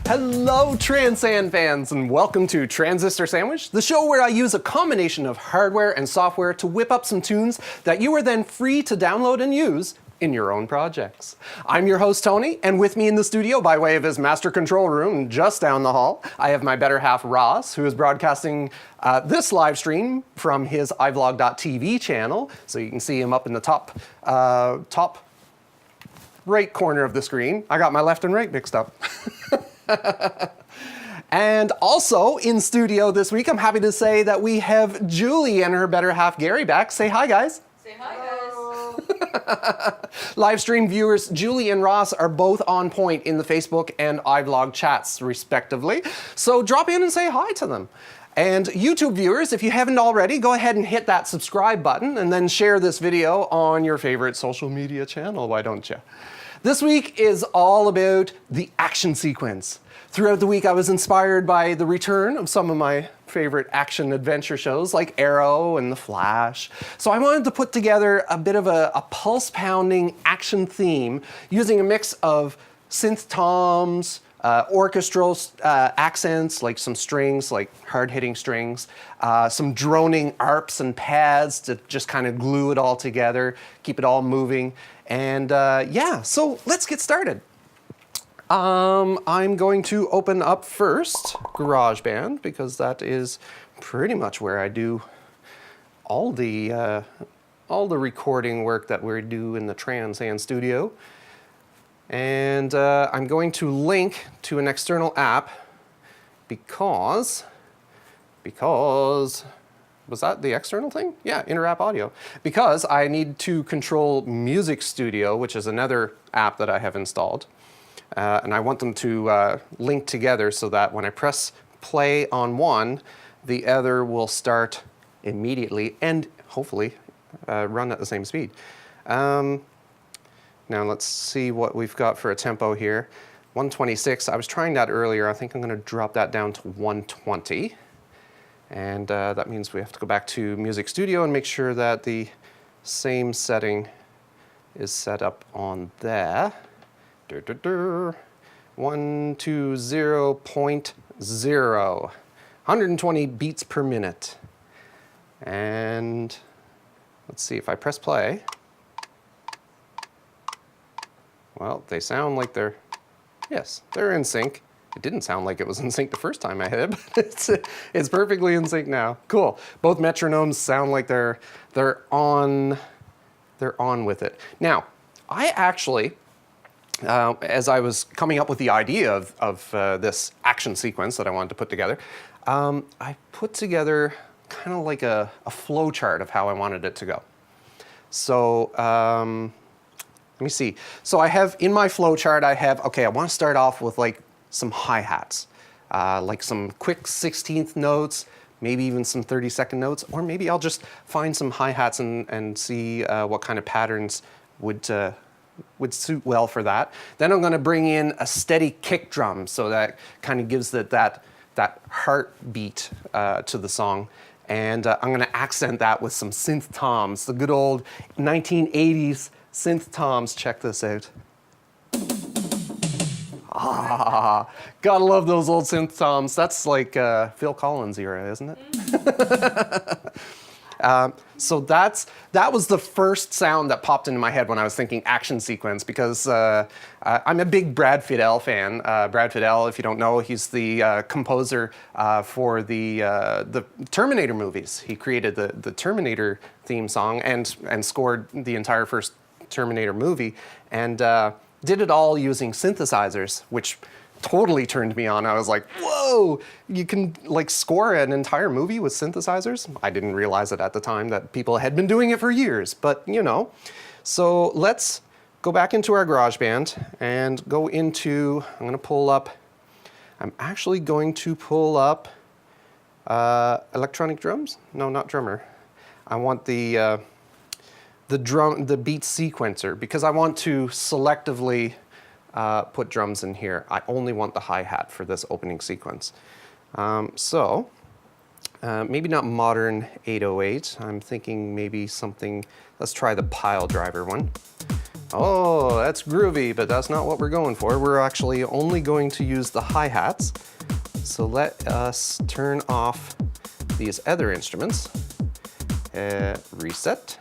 Hello, Transand fans, and welcome to Transistor Sandwich, the show where I use a combination of hardware and software to whip up some tunes that you are then free to download and use in your own projects. I'm your host, Tony, and with me in the studio, by way of his master control room just down the hall, I have my better half, Ross, who is broadcasting this live stream from his iVlog.tv channel, so you can see him up in the top right corner of the screen. I got my left and right mixed up. And also in studio this week, I'm happy to say that we have Julie and her better half, Gary, back. Say hi, guys. Say hi, guys. Live stream viewers, Julie and Ross are both on point in the Facebook and iVlog chats, respectively. So drop in and say hi to them. And YouTube viewers, if you haven't already, go ahead and hit that subscribe button and then share this video on your favorite social media channel, why don't you? This week is all about the action sequence. Throughout the week, I was inspired by the return of some of my favorite action adventure shows like Arrow and The Flash. So I wanted to put together a bit of a pulse-pounding action theme using a mix of synth toms, orchestral accents, like some strings, like hard-hitting strings, some droning arps and pads to just kind of glue it all together, keep it all moving. And yeah, so let's get started. I'm going to open up first GarageBand because that is pretty much where I do all the recording work that we do in the Transand studio. And I'm going to link to an external app because was that the external thing? Yeah, Interapp Audio. Because I need to control Music Studio, which is another app that I have installed. And I want them to link together so that when I press play on one, the other will start immediately and hopefully run at the same speed. Now let's see what we've got for a tempo here. 126, I was trying that earlier. I think I'm gonna drop that down to 120. And that means we have to go back to Music Studio and make sure that the same setting is set up on there. 120.0, 120 beats per minute. And let's see if I press play. Well, they sound like they're in sync. It didn't sound like it was in sync the first time I hit it, but it's perfectly in sync now. Cool. Both metronomes sound like they're on with it. Now, I actually, as I was coming up with the idea of this action sequence that I wanted to put together, I put together kind of like a flow chart of how I wanted it to go. So let me see. So I have in my flow chart, I want to start off with like some hi-hats, like some quick 16th notes, maybe even some 32nd notes, or maybe I'll just find some hi-hats and see what kind of patterns would suit well for that. Then I'm gonna bring in a steady kick drum, so that kind of gives it that heartbeat to the song. And I'm gonna accent that with some synth toms, the good old 1980s synth toms. Check this out. Ah, gotta love those old synth toms. That's like Phil Collins era, isn't it? So that was the first sound that popped into my head when I was thinking action sequence, because I'm a big Brad Fiedel fan. Brad Fiedel, if you don't know, he's the composer for the Terminator movies. He created the Terminator theme song and scored the entire first Terminator movie, and did it all using synthesizers, which totally turned me on. I was like, whoa, you can like score an entire movie with synthesizers? I didn't realize it at the time that people had been doing it for years, but you know. So let's go back into our GarageBand and go into, I'm actually going to pull up electronic drums? No, not drummer. I want the beat sequencer, because I want to selectively put drums in here. I only want the hi-hat for this opening sequence. Maybe not modern 808. I'm thinking maybe something, let's try the pile driver one. Oh, that's groovy, but that's not what we're going for. We're actually only going to use the hi-hats. So let us turn off these other instruments. Reset.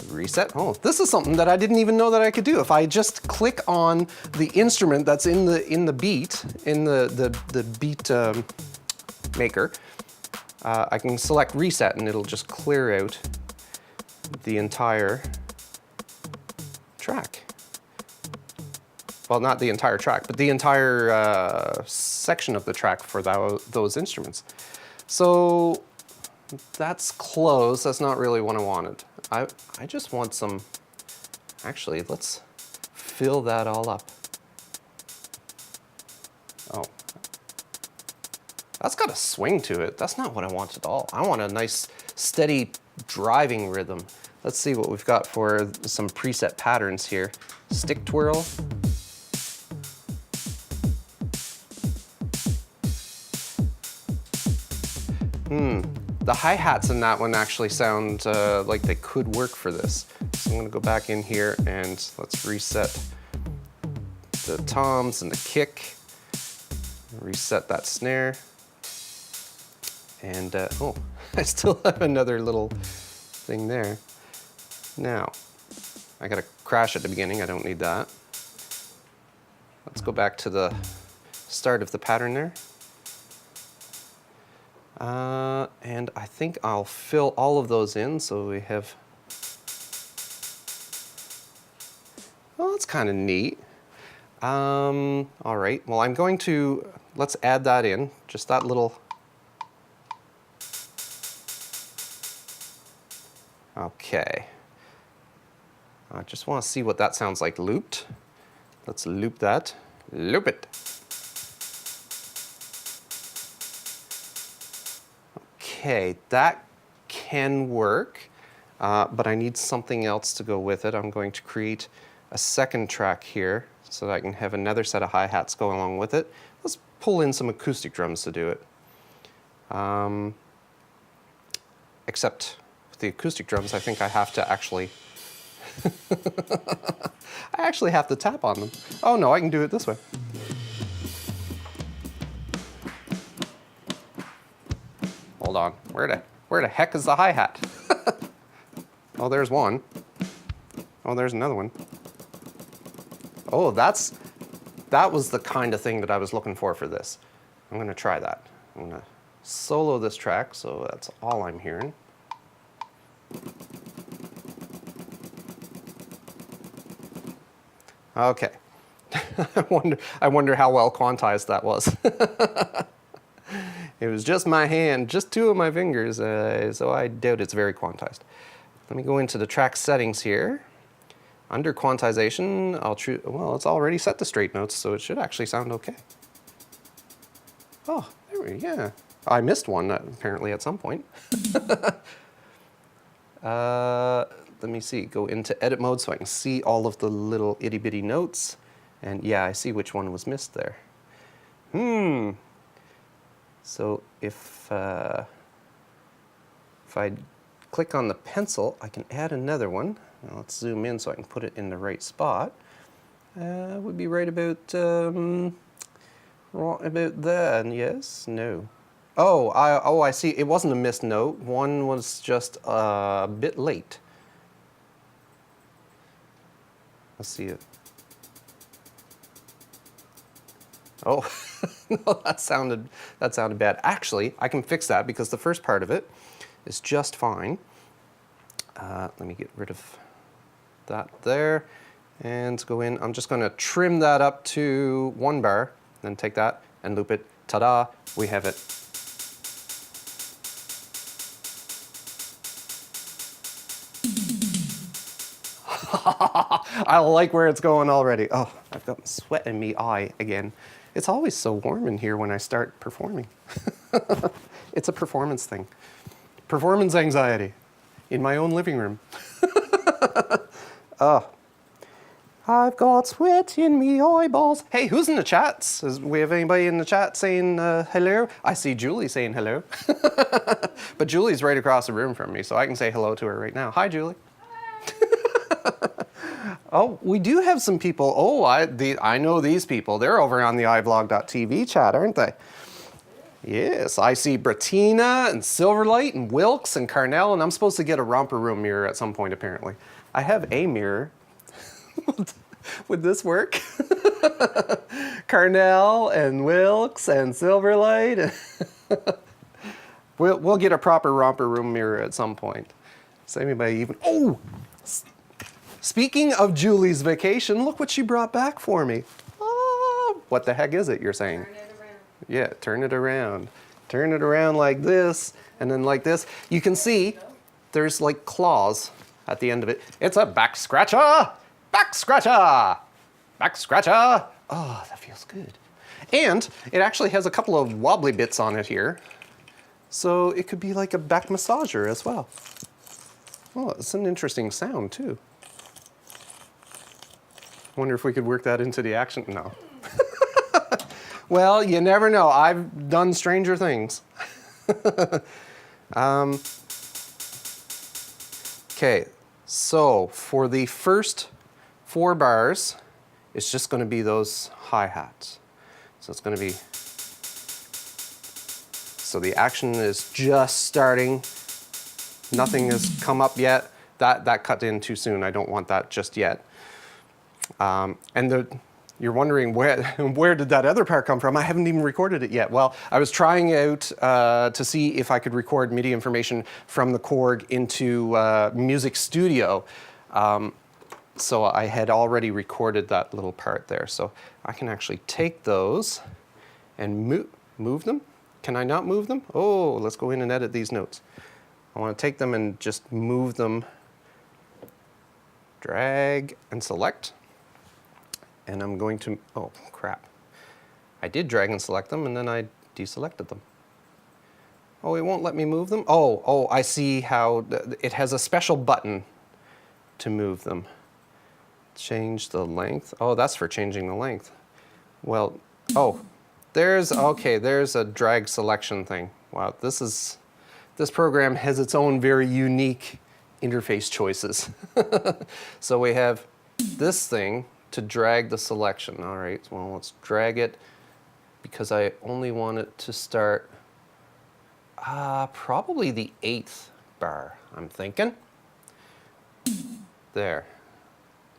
Reset. Oh, this is something that I didn't even know that I could do. If I just click on the instrument that's in the beat, in the beat maker, I can select reset and it'll just clear out the entire track. Well, not the entire track, but the entire section of the track for those instruments. So that's close. That's not really what I wanted. I just want some, actually, let's fill that all up. Oh, that's got a swing to it. That's not what I want at all. I want a nice, steady driving rhythm. Let's see what we've got for some preset patterns here. Stick twirl. The hi-hats in that one actually sound like they could work for this. So I'm gonna go back in here and let's reset the toms and the kick. Reset that snare. And oh, I still have another little thing there. Now, I gotta crash at the beginning, I don't need that. Let's go back to the start of the pattern there. And I think I'll fill all of those in so we have, well, that's kind of neat. All right, well, I'm going to, let's add that in, just that little. Okay. I just want to see what that sounds like looped. Let's loop that. Loop it. Okay, that can work, but I need something else to go with it. I'm going to create a second track here so that I can have another set of hi-hats go along with it. Let's pull in some acoustic drums to do it. Except with the acoustic drums, I think I have to actually I actually have to tap on them. Oh no, I can do it this way. Hold on, where the heck is the hi-hat? Oh, there's one. Oh, there's another one. Oh, that was the kind of thing that I was looking for this. I'm gonna try that. I'm gonna solo this track, so that's all I'm hearing. Okay. I wonder how well quantized that was. It was just my hand, just two of my fingers, so I doubt it's very quantized. Let me go into the track settings here. Under quantization, I'll choose, well, it's already set to straight notes, so it should actually sound okay. Oh, there we go, yeah. I missed one, apparently, at some point. Let me see, go into edit mode so I can see all of the little itty bitty notes. And yeah, I see which one was missed there. So if I click on the pencil, I can add another one. Now let's zoom in so I can put it in the right spot. Would be right about there, yes, no. Oh, I see, it wasn't a missed note. One was just a bit late. Let's see it. Oh, no, that sounded bad. Actually, I can fix that because the first part of it is just fine. Let me get rid of that there and go in. I'm just going to trim that up to 1 bar, then take that and loop it. Ta-da, we have it. I like where it's going already. Oh, I've got sweat in me eye again. It's always so warm in here when I start performing. It's a performance thing. Performance anxiety in my own living room. Oh, I've got sweat in me eyeballs. Hey, who's in the chats? We have anybody in the chat saying hello? I see Julie saying hello. But Julie's right across the room from me, so I can say hello to her right now. Hi, Julie. Oh, we do have some people. Oh, I know these people. They're over on the iVlog.tv chat, aren't they? Yes, I see Bratina and Silverlight and Wilkes and Carnell, and I'm supposed to get a romper room mirror at some point, apparently. I have a mirror. Would this work? Carnell and Wilkes and Silverlight. We'll get a proper romper room mirror at some point. Does anybody even... Oh! Speaking of Julie's vacation, look what she brought back for me. Oh, what the heck is it, you're saying? Turn it around. Yeah, turn it around. Turn it around like this, and then like this. You can see there's like claws at the end of it. It's a back scratcher! Back scratcher! Back scratcher! Oh, that feels good. And it actually has a couple of wobbly bits on it here. So it could be like a back massager as well. Oh, it's an interesting sound too. Wonder if we could work that into the action. No. Well, you never know. I've done stranger things. Okay, so for the first 4 bars, it's just going to be those hi-hats. So it's going to be, so the action is just starting. Nothing has come up yet. That cut in too soon. I don't want that just yet. You're wondering where did that other part come from? I haven't even recorded it yet. Well, I was trying out to see if I could record MIDI information from the Korg into Music Studio. So I had already recorded that little part there. So I can actually take those and move them. Can I not move them? Oh, let's go in and edit these notes. I want to take them and just move them. Drag and select. And I'm going to, oh crap. I did drag and select them and then I deselected them. Oh, it won't let me move them? Oh, I see how it has a special button to move them. Change the length. Oh, that's for changing the length. Well, oh, there's a drag selection thing. Wow, this program has its own very unique interface choices. So we have this thing to drag the selection. All right, well, let's drag it because I only want it to start probably the 8th bar, I'm thinking. There.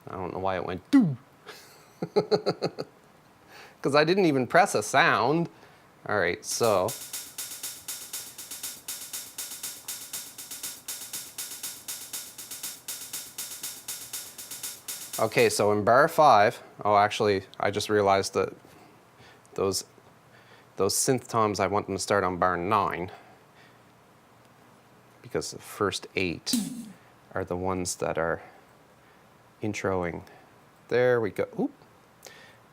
I don't know why it went doo. Because I didn't even press a sound. All right, so. Okay, so in bar 5, oh, actually, I just realized that those synth toms, I want them to start on bar 9 because the first 8 are the ones that are introing. There we go. Oop.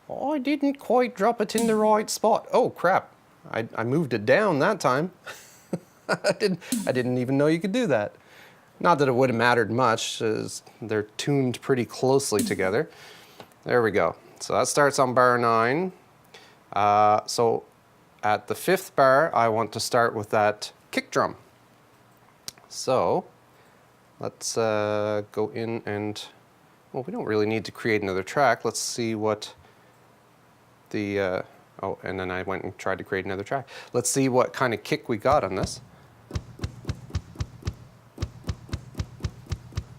Oh, I didn't quite drop it in the right spot. Oh, crap. I moved it down that time. I didn't even know you could do that. Not that it would have mattered much, as they're tuned pretty closely together. There we go. So that starts on bar 9. So at the 5th bar, I want to start with that kick drum. So let's go in and, well, we don't really need to create another track. Let's see what the, oh, and then I went and tried to create another track. Let's see what kind of kick we got on this.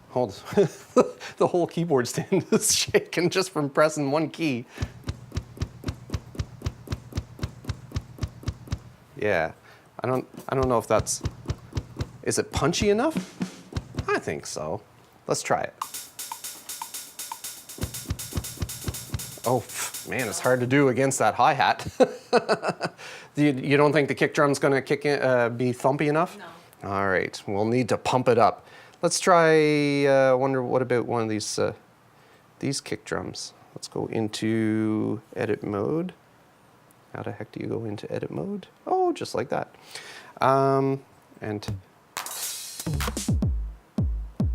Hold, the whole keyboard stand is shaking just from pressing one key. Yeah, I don't know if that's, is it punchy enough? I think so. Let's try it. Oh, man, it's hard to do against that hi-hat. You don't think the kick drum's gonna kick in, be thumpy enough? No. All right, we'll need to pump it up. Let's try, wonder what about one of these kick drums? Let's go into edit mode. How the heck do you go into edit mode? Oh, just like that. And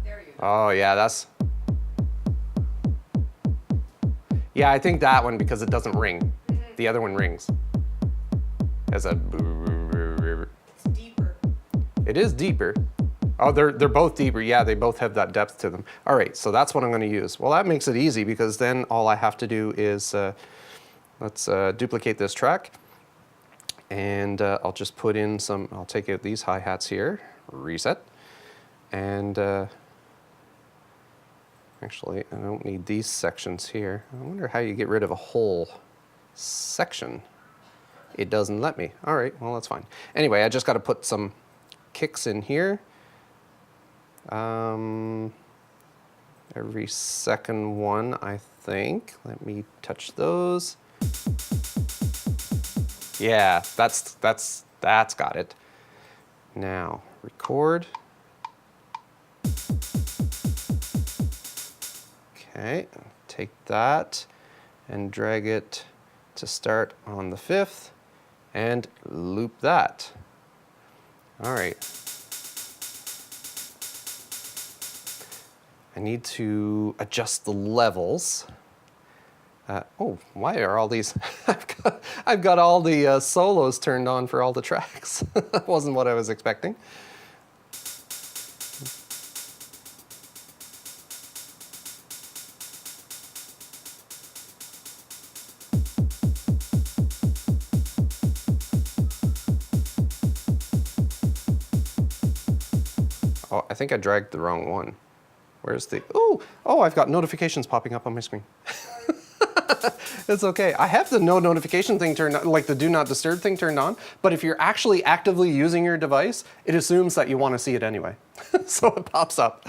There you go. oh yeah, that's, yeah, I think that one because it doesn't ring. The other one rings. Has a, It's deeper. it is deeper. Oh, they're both deeper. Yeah, they both have that depth to them. All right, so that's what I'm going to use. Well, that makes it easy because then all I have to do is, let's duplicate this track. And I'll just put in some, I'll take out these hi-hats here, reset. And actually, I don't need these sections here. I wonder how you get rid of a whole section. It doesn't let me. All right, well, that's fine. Anyway, I just got to put some kicks in here. Every second one, I think. Let me touch those. Yeah, that's got it. Now, record. Okay, take that and drag it to start on the 5th and loop that. All right. I need to adjust the levels. Oh, why are all these? I've got all the solos turned on for all the tracks. That wasn't what I was expecting. Oh, I think I dragged the wrong one. Where's the, oh, I've got notifications popping up on my screen. It's okay. I have the no notification thing turned on, like the do not disturb thing turned on, but if you're actually actively using your device, it assumes that you want to see it anyway. So it pops up.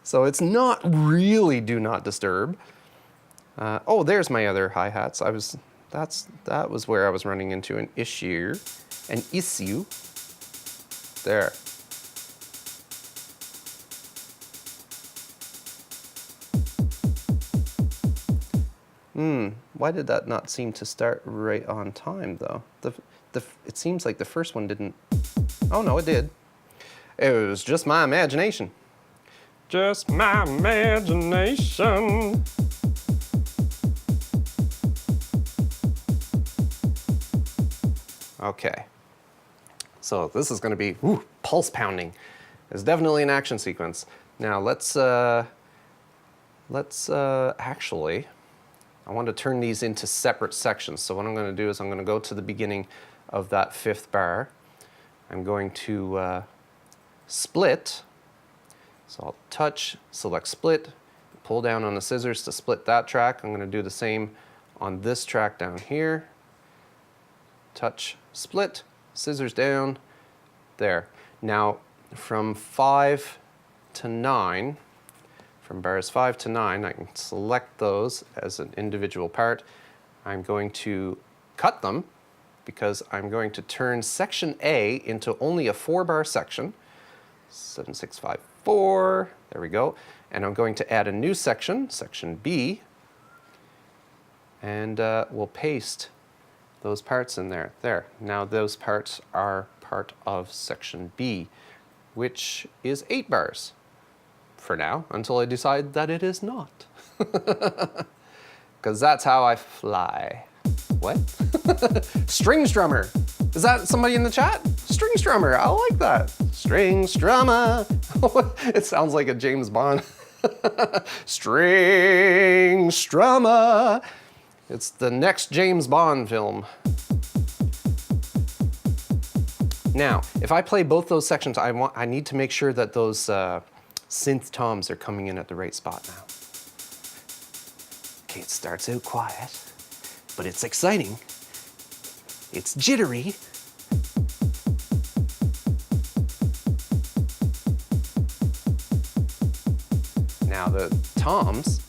So it's not really do not disturb. Oh, there's my other hi-hats. That was where I was running into an issue. There. Why did that not seem to start right on time, though? It seems like the first one didn't. Oh, no, it did. It was just my imagination. Just my imagination. Okay. So this is going to be pulse pounding. It's definitely an action sequence. Now let's actually, I want to turn these into separate sections. So what I'm going to do is I'm going to go to the beginning of that 5th bar. I'm going to split. So I'll touch, select split, pull down on the scissors to split that track. I'm going to do the same on this track down here. Touch, split, scissors down, there. Now from 5 to 9, from bars 5 to 9, I can select those as an individual part. I'm going to cut them because I'm going to turn section A into only a 4-bar section. 7, 6, 5, 4, there we go. And I'm going to add a new section, section B, and we'll paste those parts in there. There, now those parts are part of section B, which is 8 bars. For now, until I decide that it is not. Because that's how I fly. What? String strummer. Is that somebody in the chat? String strummer, I like that. String strummer. It sounds like a James Bond. String strummer. It's the next James Bond film. Now, if I play both those sections, I need to make sure that those synth toms are coming in at the right spot now. Okay, it starts out quiet, but it's exciting. It's jittery. Now the toms,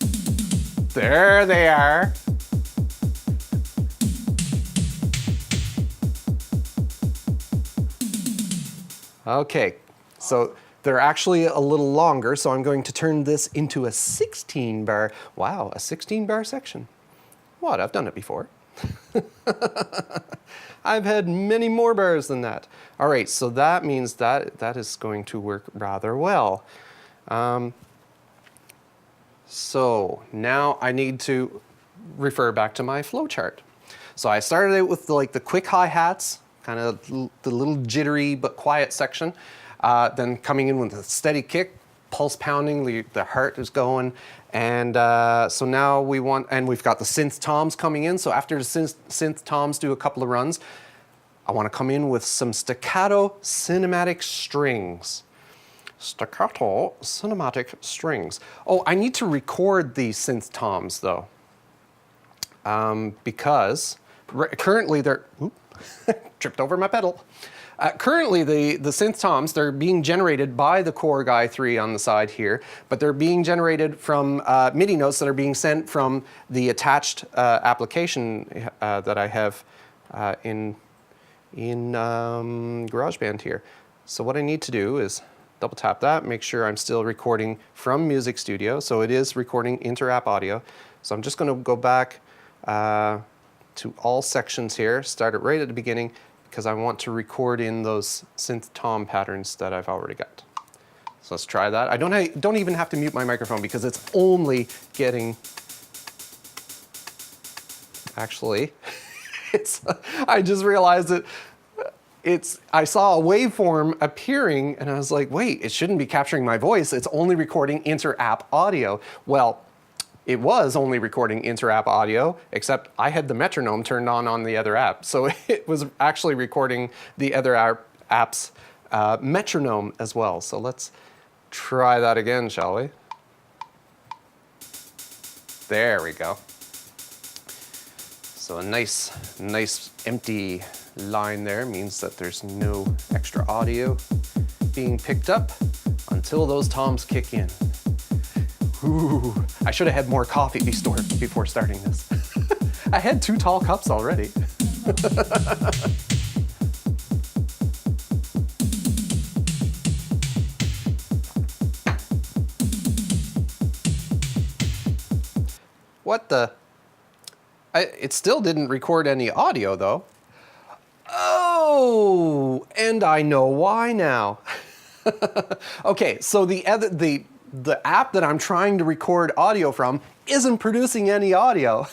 there they are. Okay, so they're actually a little longer, so I'm going to turn this into a 16-bar. Wow, a 16-bar section. What? I've done it before. I've had many more bars than that. All right, so that means that is going to work rather well. So now I need to refer back to my flow chart. So I started out with the quick hi-hats, kind of the little jittery but quiet section. then coming in with a steady kick, pulse pounding, the heart is going. And so now we've got the synth toms coming in. So after the synth toms do a couple of runs, I want to come in with some staccato cinematic strings. Staccato cinematic strings. Oh, I need to record these synth toms though, because currently they're, tripped over my pedal. Currently, the synth toms, they're being generated by the Korg i3 on the side here, but they're being generated from MIDI notes that are being sent from the attached application that I have in GarageBand here. So what I need to do is double tap that, make sure I'm still recording from Music Studio. So it is recording inter-app audio. So I'm just going to go back to all sections here, start it right at the beginning, because I want to record in those synth tom patterns that I've already got. So let's try that. I don't even have to mute my microphone because it's only getting, actually, I just realized that I saw a waveform appearing and I was like, wait, it shouldn't be capturing my voice. It's only recording inter-app audio. Well, it was only recording inter-app audio, except I had the metronome turned on the other app. So it was actually recording the other app's metronome as well. So let's try that again, shall we? There we go. So a nice empty line there means that there's no extra audio being picked up until those toms kick in. Ooh, I should have had more coffee before starting this. I had 2 tall cups already. What the? It still didn't record any audio though. Oh, and I know why now. Okay, so the app that I'm trying to record audio from isn't producing any audio.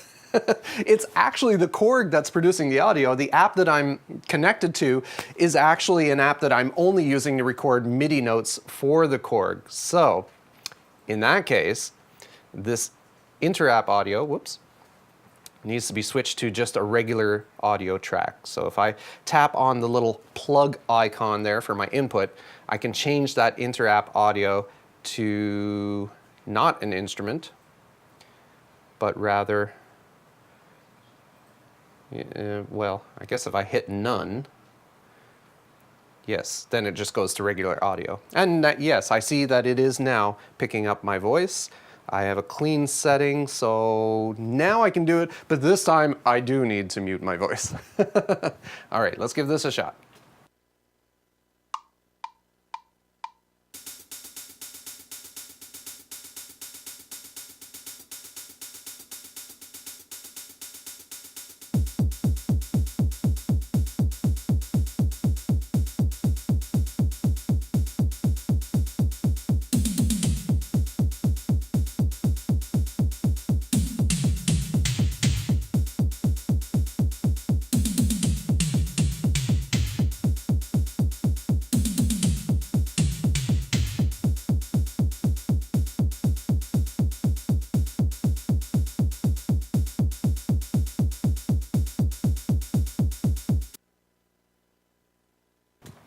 It's actually the Korg that's producing the audio. The app that I'm connected to is actually an app that I'm only using to record MIDI notes for the Korg. So in that case, this inter-app audio, needs to be switched to just a regular audio track. So if I tap on the little plug icon there for my input, I can change that inter-app audio to not an instrument, but rather, well, I guess if I hit none, yes, then it just goes to regular audio. And yes, I see that it is now picking up my voice. I have a clean setting, so now I can do it, but this time I do need to mute my voice. All right, let's give this a shot.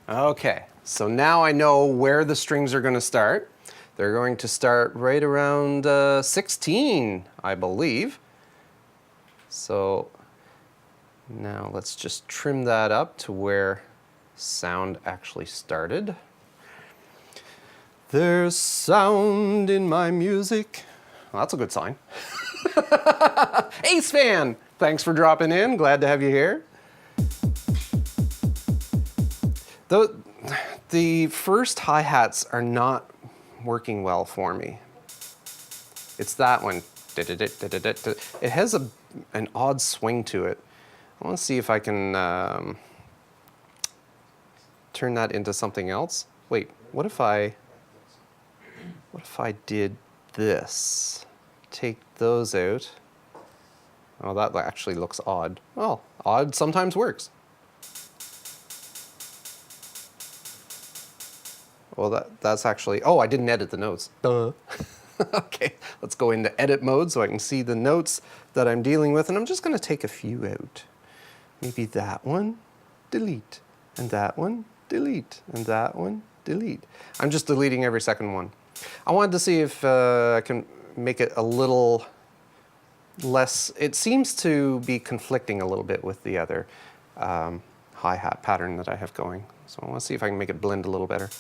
Okay, so now I know where the strings are going to start. They're going to start right around 16, I believe. So now let's just trim that up to where sound actually started. There's sound in my music. Well, that's a good sign. Ace fan, thanks for dropping in. Glad to have you here. The first hi-hats are not working well for me. It's that one. It has an odd swing to it. I want to see if I can turn that into something else. Wait, what if I did this? Take those out. Oh, that actually looks odd. Well, odd sometimes works. Well, that's actually, oh, I didn't edit the notes. Duh. Okay, let's go into edit mode so I can see the notes that I'm dealing with, and I'm just gonna take a few out. Maybe that one, delete, and that one, delete, and that one, delete. I'm just deleting every second one. I wanted to see if I can make it a little less, it seems to be conflicting a little bit with the other hi-hat pattern that I have going. So I want to see if I can make it blend a little better.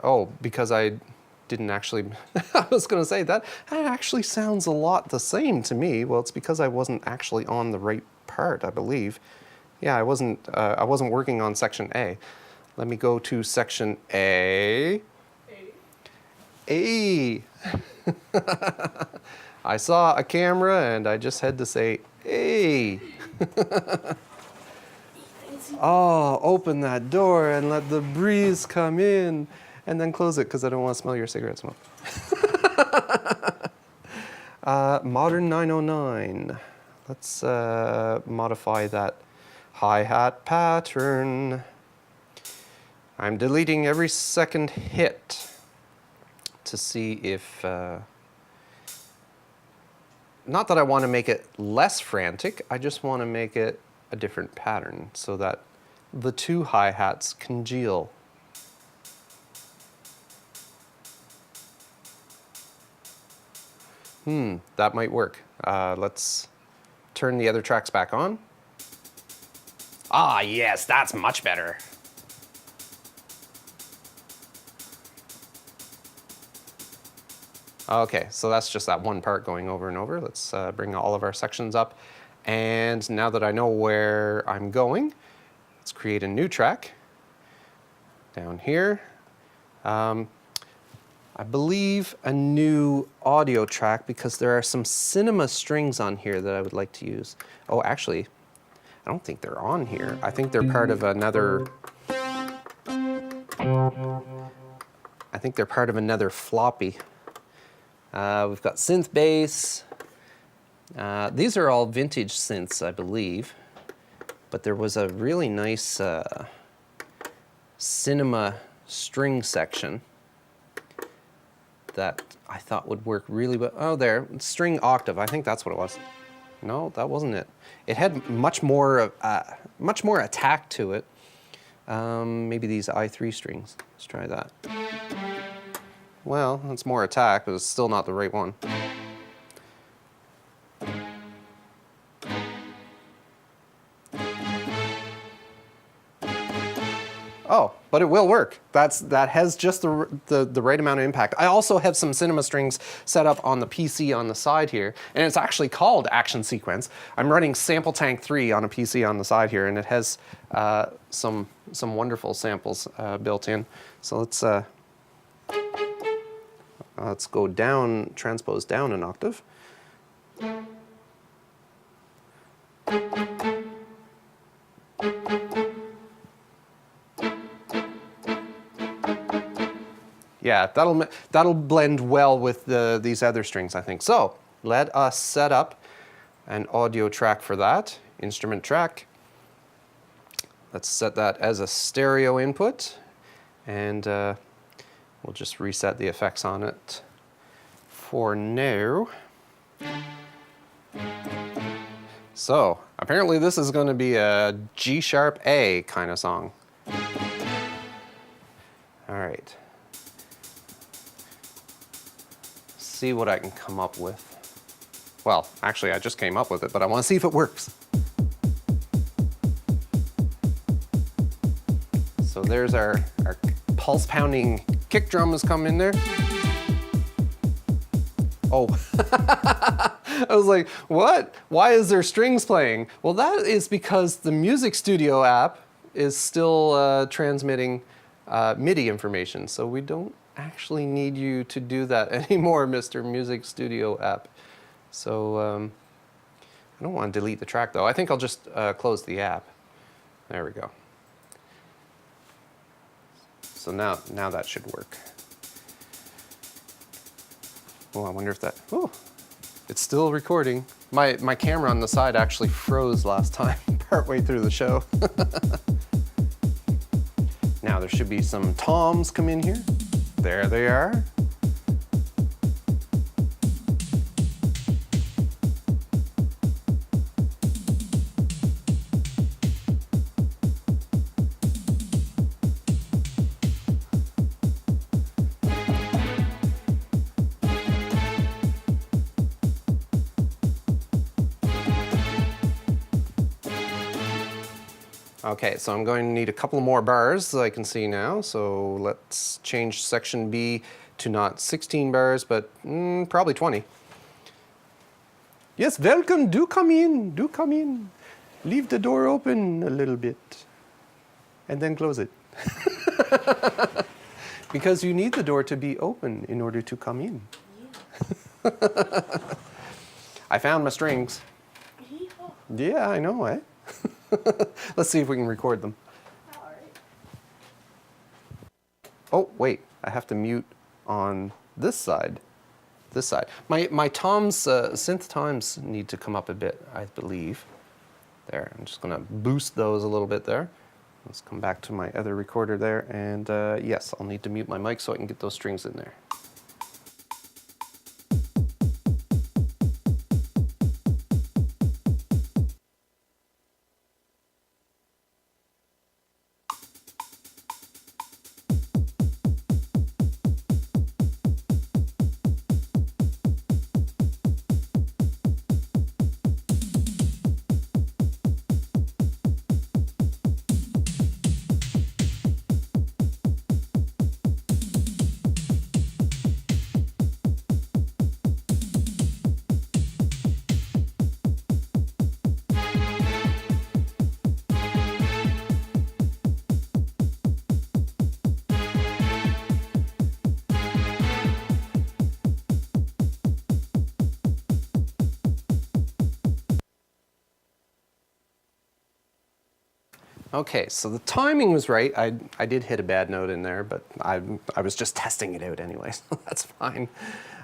Oh, because I didn't actually, I was going to say that actually sounds a lot the same to me. Well, it's because I wasn't actually on the right part, I believe. Yeah, I wasn't working on section A. Let me go to section A. A. I saw a camera and I just had to say A. Oh, open that door and let the breeze come in. And then close it because I don't want to smell your cigarette smoke. Modern 909. Let's modify that hi-hat pattern. I'm deleting every second hit to see if... not that I want to make it less frantic, I just want to make it a different pattern so that the two hi-hats congeal. That might work. Let's turn the other tracks back on. Ah, yes, that's much better. Okay, so that's just that one part going over and over. Let's bring all of our sections up. And now that I know where I'm going, let's create a new track down here. I believe a new audio track because there are some cinema strings on here that I would like to use. Oh, actually, I don't think they're on here. I think they're part of another... I think they're part of another floppy. We've got synth bass. These are all vintage synths, I believe. But there was a really nice cinema string section that I thought would work really well. Oh, there, string octave. I think that's what it was. No, that wasn't it. It had much more attack to it. Maybe these I3 strings. Let's try that. Well, it's more attack, but it's still not the right one. Oh, but it will work. That has just the right amount of impact. I also have some cinema strings set up on the PC on the side here, and it's actually called Action Sequence. I'm running Sample Tank 3 on a PC on the side here, and it has some wonderful samples built in. So let's go down, transpose down an octave. Yeah, that'll blend well with these other strings, I think. So let us set up an audio track for that, instrument track. Let's set that as a stereo input, and we'll just reset the effects on it for now. So apparently this is going to be a G sharp A kind of song. All right. See what I can come up with. Well, actually, I just came up with it, but I want to see if it works. So there's our pulse pounding kick drum has come in there. Oh, I was like, what? Why is there strings playing? Well, that is because the Music Studio app is still transmitting MIDI information, so we don't actually need you to do that anymore, Mr. Music Studio app. So I don't want to delete the track though. I think I'll just close the app. There we go. So now that should work. Oh, I wonder if that, oh, It's still recording. My camera on the side actually froze last time, partway through the show. Now there should be some toms come in here. There they are. Okay, so I'm going to need a couple more bars that I can see now. So let's change section B to not 16 bars, but probably 20. Yes, welcome, do come in, do come in. Leave the door open a little bit and then close it. Because you need the door to be open in order to come in. Yeah. I found my strings. Yeah, I know, eh? Let's see if we can record them. All right. Oh, wait, I have to mute on this side. This side. My toms, synth toms need to come up a bit, I believe. There, I'm just gonna boost those a little bit there. Let's come back to my other recorder there, and yes, I'll need to mute my mic so I can get those strings in there. Okay, so the timing was right. I did hit a bad note in there, but I was just testing it out anyway, so that's fine.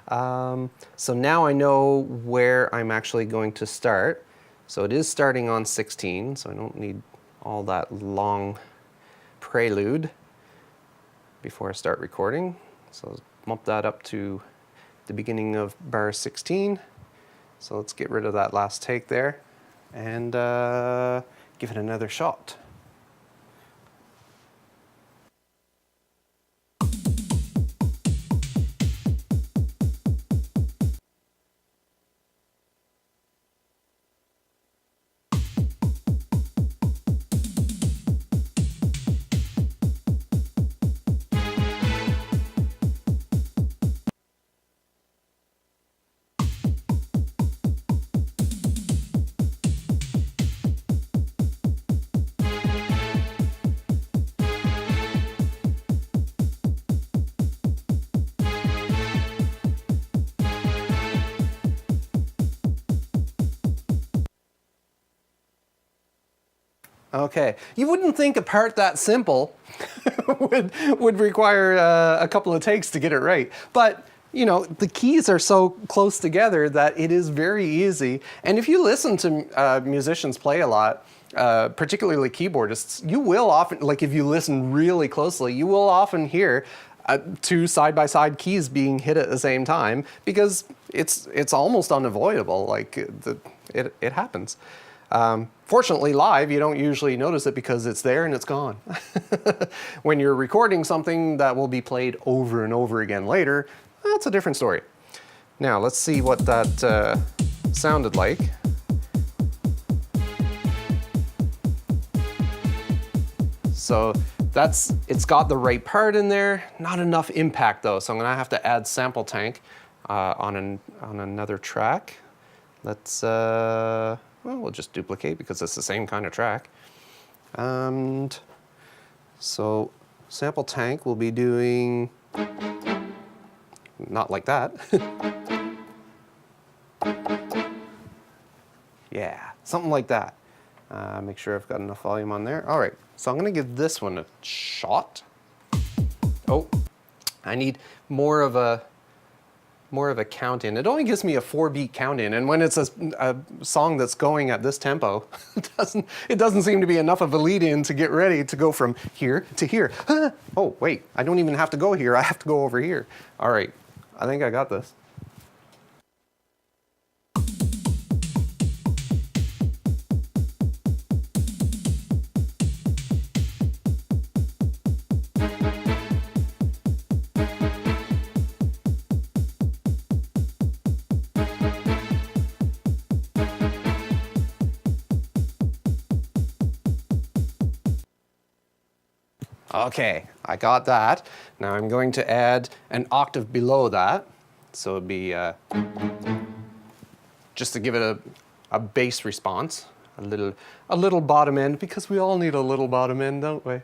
So now I know where I'm actually going to start. So it is starting on 16, so I don't need all that long prelude before I start recording. So I'll bump that up to the beginning of bar 16. So let's get rid of that last take there and give it another shot. Okay, you wouldn't think a part that simple would require a couple of takes to get it right, but you know, the keys are so close together that it is very easy. And if you listen to musicians play a lot, particularly keyboardists, you will often, like if you listen really closely, you will often hear two side-by-side keys being hit at the same time because it's almost unavoidable. Like it happens. Fortunately, live, you don't usually notice it because it's there and it's gone. When you're recording something that will be played over and over again later, that's a different story. Now, let's see what that sounded like. So it's got the right part in there, not enough impact though, so I'm gonna have to add sample tank on another track. Let's, well, we'll just duplicate because it's the same kind of track. And so sample tank will be doing, not like that. Yeah, something like that. Make sure I've got enough volume on there. All right, so I'm gonna give this one a shot. Oh, I need more of a more of a count in. It only gives me a 4-beat count in, and when it's a song that's going at this tempo, it doesn't seem to be enough of a lead in to get ready to go from here to here. Oh wait, I don't even have to go here, I have to go over here. All right, I think I got this. Okay, I got that. Now I'm going to add an octave below that. So it'd be just to give it a bass response, a little bottom end, because we all need a little bottom end, don't we?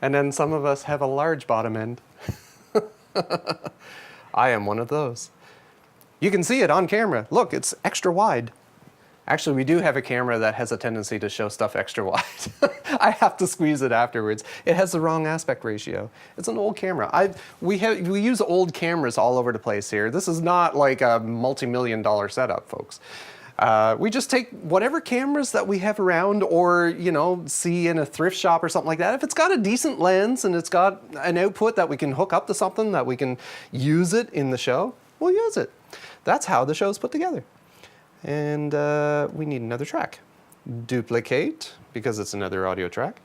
And then some of us have a large bottom end. I am one of those. You can see it on camera. Look, it's extra wide. Actually, we do have a camera that has a tendency to show stuff extra wide. I have to squeeze it afterwards. It has the wrong aspect ratio. It's an old camera. We use old cameras all over the place here. This is not like a multi-million-dollar setup, folks. We just take whatever cameras that we have around, or see in a thrift shop or something like that. If it's got a decent lens and it's got an output that we can hook up to something that we can use it in the show, we'll use it. That's how the show's put together. And we need another track. Duplicate, because it's another audio track.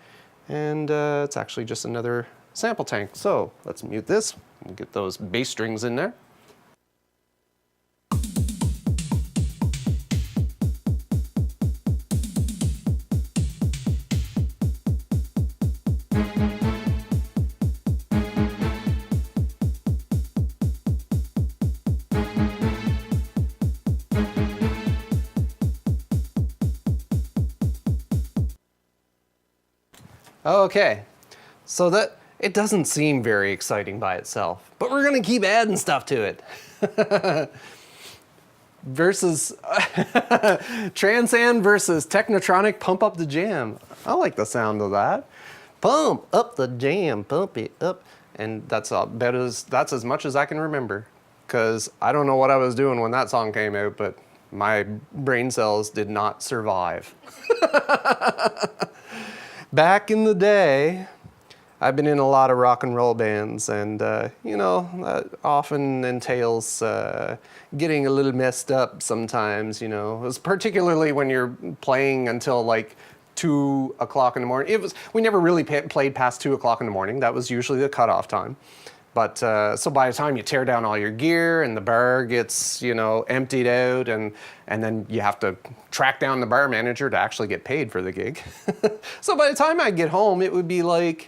And it's actually just another sample tank. So let's mute this and get those bass strings in there. Okay, so that it doesn't seem very exciting by itself, but we're gonna keep adding stuff to it. Versus Transand versus Technotronic Pump Up the Jam. I like the sound of that. Pump up the jam, pump it up. And that's as much as I can remember, because I don't know what I was doing when that song came out, but my brain cells did not survive. Back in the day, I've been in a lot of rock and roll bands, and that often entails getting a little messed up sometimes. It's particularly when you're playing until like 2 o'clock in the morning. We never really played past 2 o'clock in the morning. That was usually the cutoff time. But so by the time you tear down all your gear and the bar gets emptied out, and then you have to track down the bar manager to actually get paid for the gig. So by the time I get home, it would be like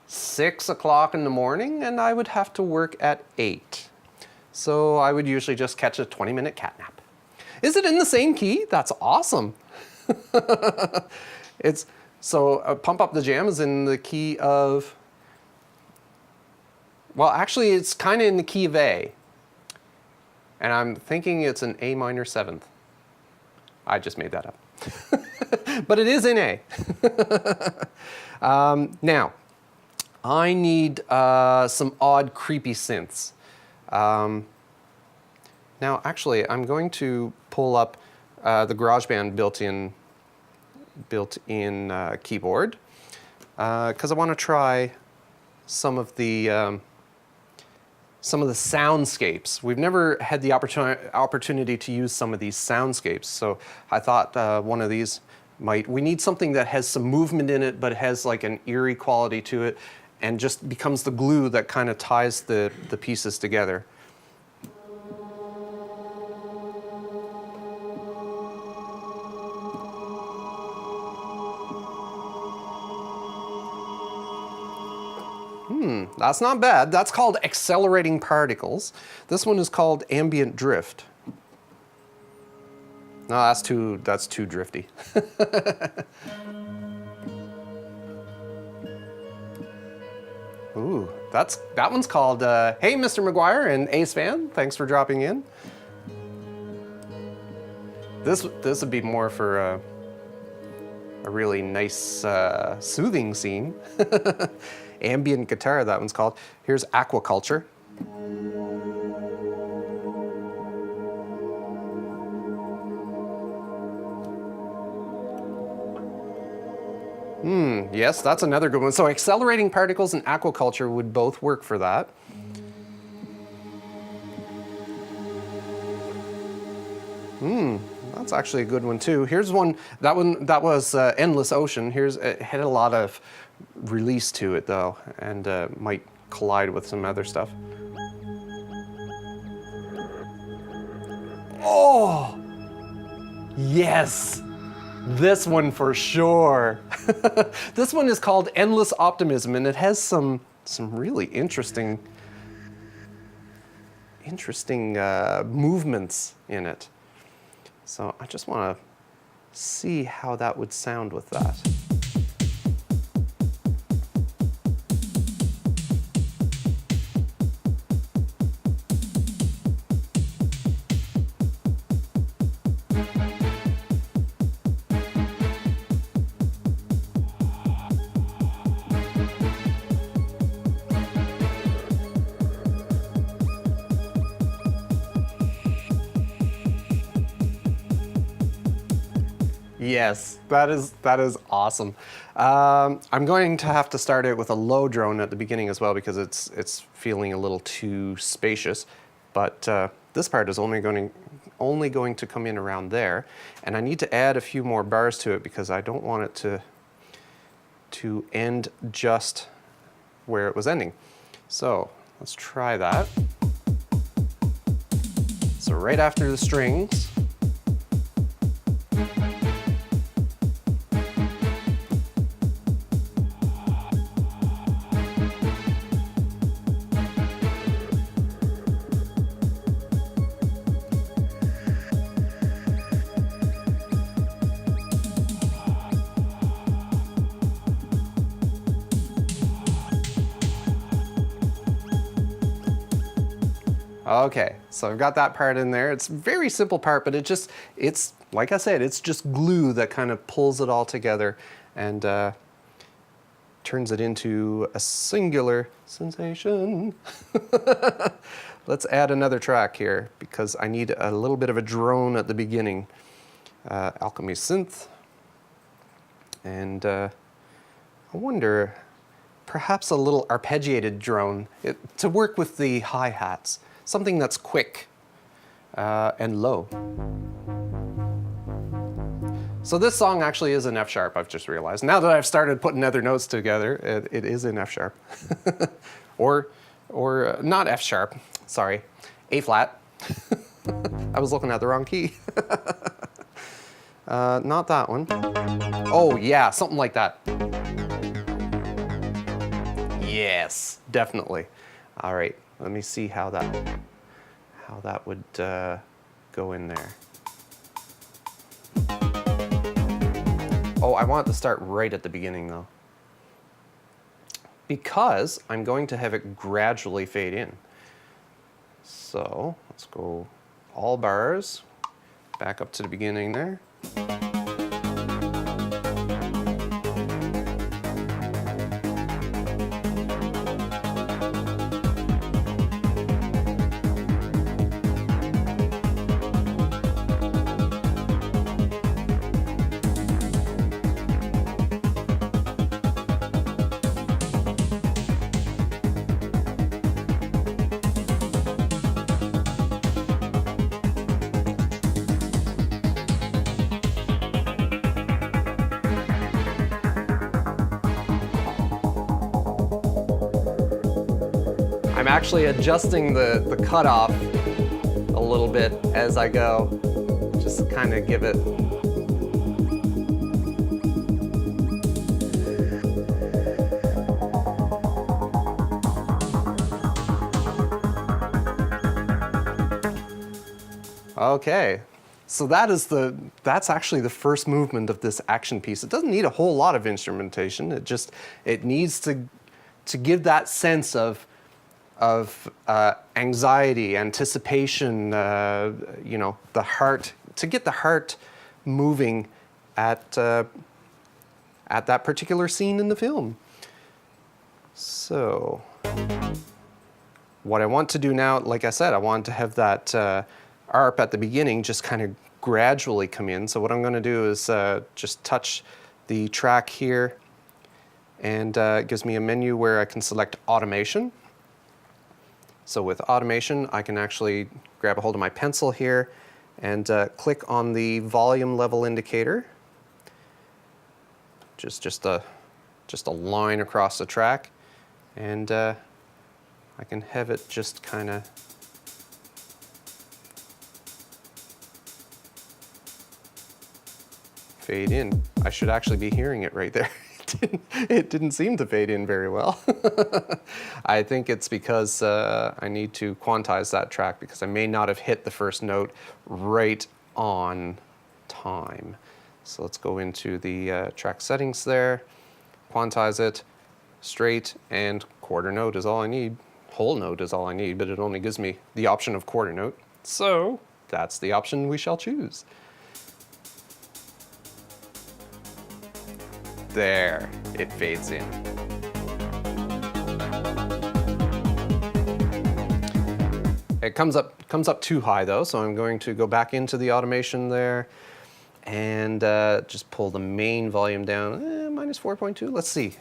6 o'clock in the morning, and I would have to work at 8. So I would usually just catch a 20-minute cat nap. Is it in the same key? That's awesome. Pump Up the Jam is in the key of, well, actually, it's kind of in the key of A. And I'm thinking it's an A minor 7th. I just made that up. But it is in A. Now, I need some odd, creepy synths. Now, actually, I'm going to pull up the GarageBand built-in keyboard, because I want to try some of the soundscapes. We've never had the opportunity to use some of these soundscapes, so I thought one of these we need something that has some movement in it, but has like an eerie quality to it, and just becomes the glue that kind of ties the pieces together. That's not bad. That's called accelerating particles. This one is called ambient drift. No, that's too drifty. Ooh, that one's called Hey Mr. McGuire and Ace Fan. Thanks for dropping in. This would be more for a really nice soothing scene. Ambient guitar, that one's called. Here's Aquaculture. Yes, that's another good one. So accelerating particles and aquaculture would both work for that. That's actually a good one too. Here's one that was Endless Ocean. It had a lot of release to it though, and might collide with some other stuff. Oh, yes, this one for sure. This one is called Endless Optimism, and it has some really interesting movements in it. So I just want to see how that would sound with that. Yes, that is awesome. I'm going to have to start it with a low drone at the beginning as well because it's feeling a little too spacious. But this part is only going to come in around there, and I need to add a few more bars to it because I don't want it to end just where it was ending. So let's try that. So right after the strings. Okay, so I've got that part in there. It's a very simple part, but it's like I said, it's just glue that kind of pulls it all together and turns it into a singular sensation. Let's add another track here because I need a little bit of a drone at the beginning. Alchemy Synth. And I wonder, perhaps a little arpeggiated drone to work with the hi-hats. Something that's quick and low. So this song actually is in F sharp, I've just realized. Now that I've started putting other notes together, it is in F sharp. or not F sharp, sorry, A flat. I was looking at the wrong key. Not that one. Oh yeah, something like that. Yes, definitely. All right. Let me see how that would go in there. Oh, I want it to start right at the beginning though, because I'm going to have it gradually fade in. So let's go all bars, back up to the beginning there. I'm actually adjusting the cutoff a little bit as I go, just to kind of give it. Okay, so that's actually the first movement of this action piece. It doesn't need a whole lot of instrumentation. It needs to give that sense of anxiety, anticipation, the heart, to get the heart moving at that particular scene in the film. So what I want to do now, like I said, I want to have that ARP at the beginning just kind of gradually come in. So what I'm going to do is just touch the track here and it gives me a menu where I can select automation. So with automation, I can actually grab a hold of my pencil here and click on the volume level indicator. Just a line across the track, and I can have it just kind of fade in. I should actually be hearing it right there. It didn't seem to fade in very well. I think it's because I need to quantize that track because I may not have hit the first note right on time. So let's go into the track settings there, quantize it, straight and quarter note is all I need. Whole note is all I need, but it only gives me the option of quarter note. So that's the option we shall choose. There, it fades in. It comes up too high though, so I'm going to go back into the automation there and just pull the main volume down, -4.2, let's see.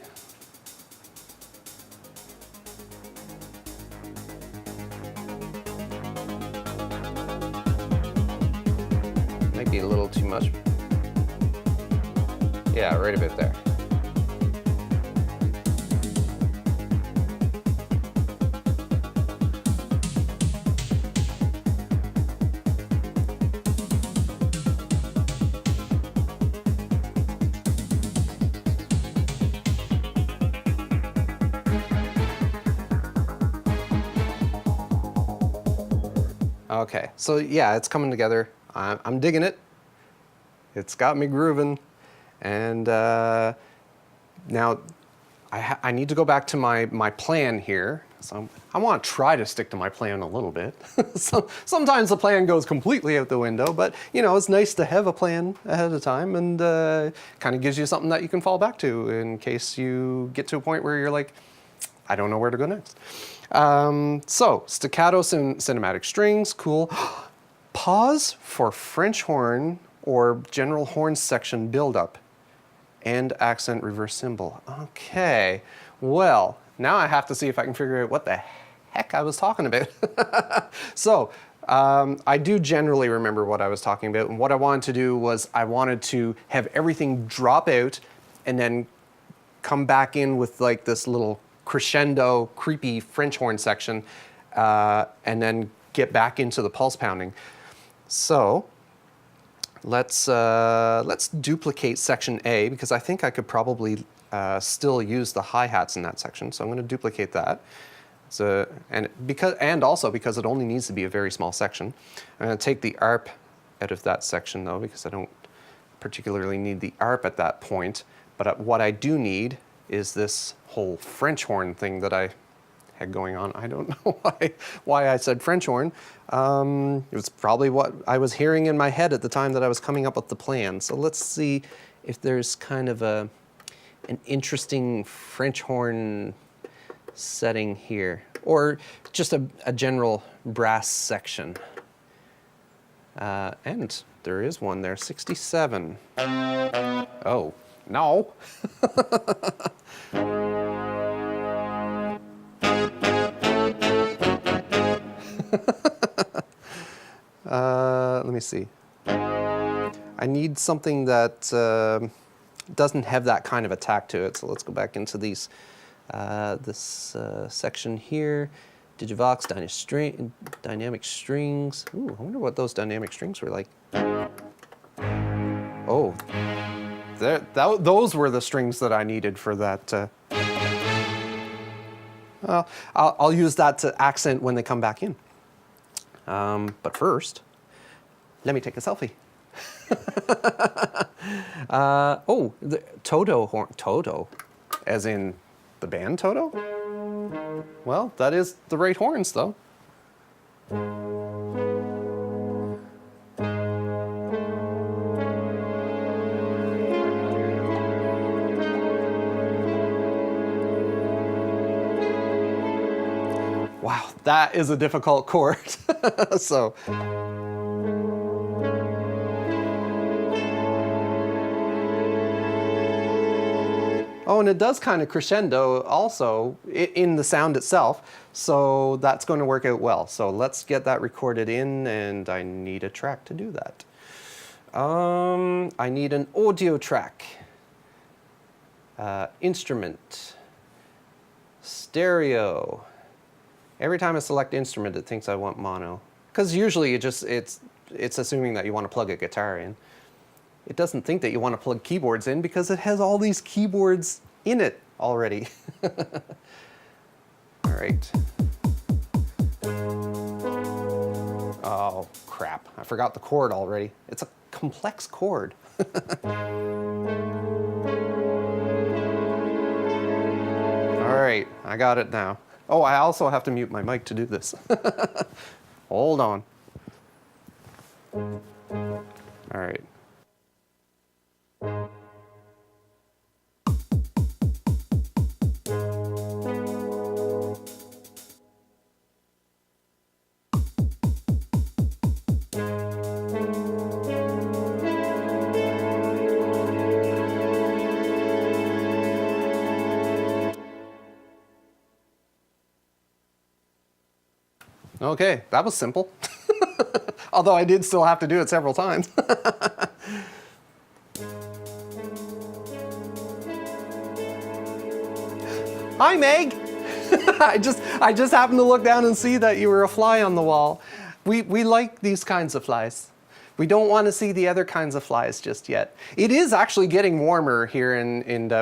Might be a little too much. Yeah, right a bit there. Okay, so yeah, it's coming together. I'm digging it. It's got me grooving. And now I need to go back to my plan here. So I want to try to stick to my plan a little bit. Sometimes the plan goes completely out the window, but you know, it's nice to have a plan ahead of time, and kind of gives you something that you can fall back to in case you get to a point where you're like, I don't know where to go next. So staccato cinematic strings, cool. Pause for French horn or general horn section buildup and accent reverse symbol. Okay, well, now I have to see if I can figure out what the heck I was talking about. So I do generally remember what I was talking about, and what I wanted to do was I wanted to have everything drop out and then come back in with like this little crescendo, creepy French horn section, and then get back into the pulse pounding. So let's duplicate section A, because I think I could probably still use the hi-hats in that section. So I'm going to duplicate that. So, and also because it only needs to be a very small section. I'm going to take the ARP out of that section though, because I don't particularly need the ARP at that point. But what I do need is this whole French horn thing that I had going on. I don't know why I said French horn. It was probably what I was hearing in my head at the time that I was coming up with the plan. So let's see if there's kind of an interesting French horn setting here, or just a general brass section. And there is one there, 67. Oh, no. Let me see. I need something that doesn't have that kind of attack to it. So let's go back into these, this section here. Digivox, dynamic strings. Ooh, I wonder what those dynamic strings were like. Oh, those were the strings that I needed for that. I'll use that to accent when they come back in. But first, let me take a selfie. Oh, the Toto horn. Toto, as in the band Toto? Well, that is the right horns, though. Wow, that is a difficult chord. So. Oh, and it does kind of crescendo also in the sound itself. So that's going to work out well. So let's get that recorded in, and I need a track to do that. I need an audio track. Instrument. Stereo. Every time I select instrument, it thinks I want mono. Because usually it's assuming that you want to plug a guitar in. It doesn't think that you want to plug keyboards in because it has all these keyboards in it already. All right. Oh, crap. I forgot the chord already. It's a complex chord. All right, I got it now. Oh, I also have to mute my mic to do this. Hold on. All right. Okay, that was simple. Although I did still have to do it several times. Hi, Meg! I just happened to look down and see that you were a fly on the wall. We like these kinds of flies. We don't want to see the other kinds of flies just yet. It is actually getting warmer here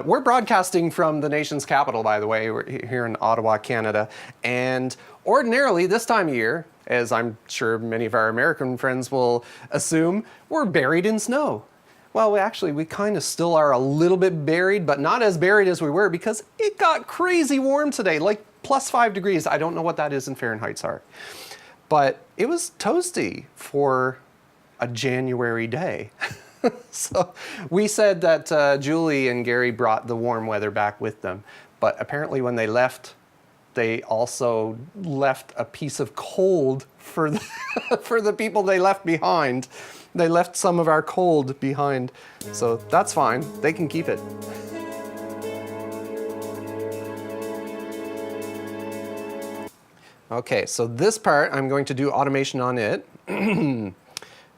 we're broadcasting from the nation's capital, by the way. We're here in Ottawa, Canada. And ordinarily this time of year, as I'm sure many of our American friends will assume, we're buried in snow. Well, we kind of still are a little bit buried, but not as buried as we were because it got crazy warm today, like +5 degrees. I don't know what that is in Fahrenheit, sorry. But it was toasty for a January day. So we said that Julie and Gary brought the warm weather back with them. But apparently when they left, they also left a piece of cold for for the people they left behind. They left some of our cold behind. So that's fine. They can keep it. Okay, so this part, I'm going to do automation on it.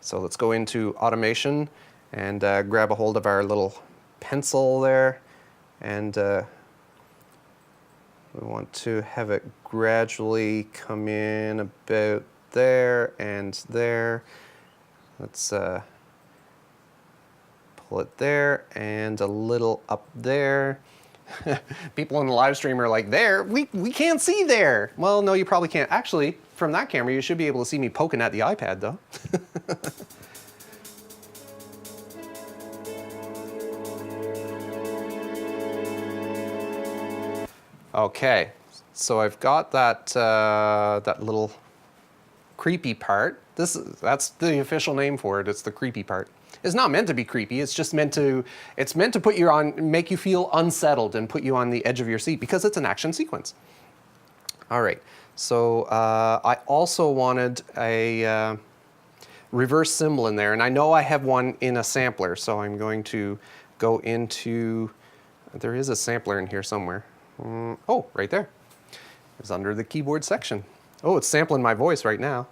So let's go into automation and grab a hold of our little pencil there. And we want to have it gradually come in about there and there. Let's pull it there and a little up there. People in the live stream are like, there, we can't see there. Well, no, you probably can't. Actually, from that camera, you should be able to see me poking at the iPad, though. Okay, so I've got that that little creepy part. That's the official name for it. It's the creepy part. It's not meant to be creepy. It's just meant to put you on, make you feel unsettled and put you on the edge of your seat because it's an action sequence. All right. So I also wanted a reverse cymbal in there, and I know I have one in a sampler, so I'm going to go into. There is a sampler in here somewhere. Oh, right there. It's under the keyboard section. Oh, it's sampling my voice right now.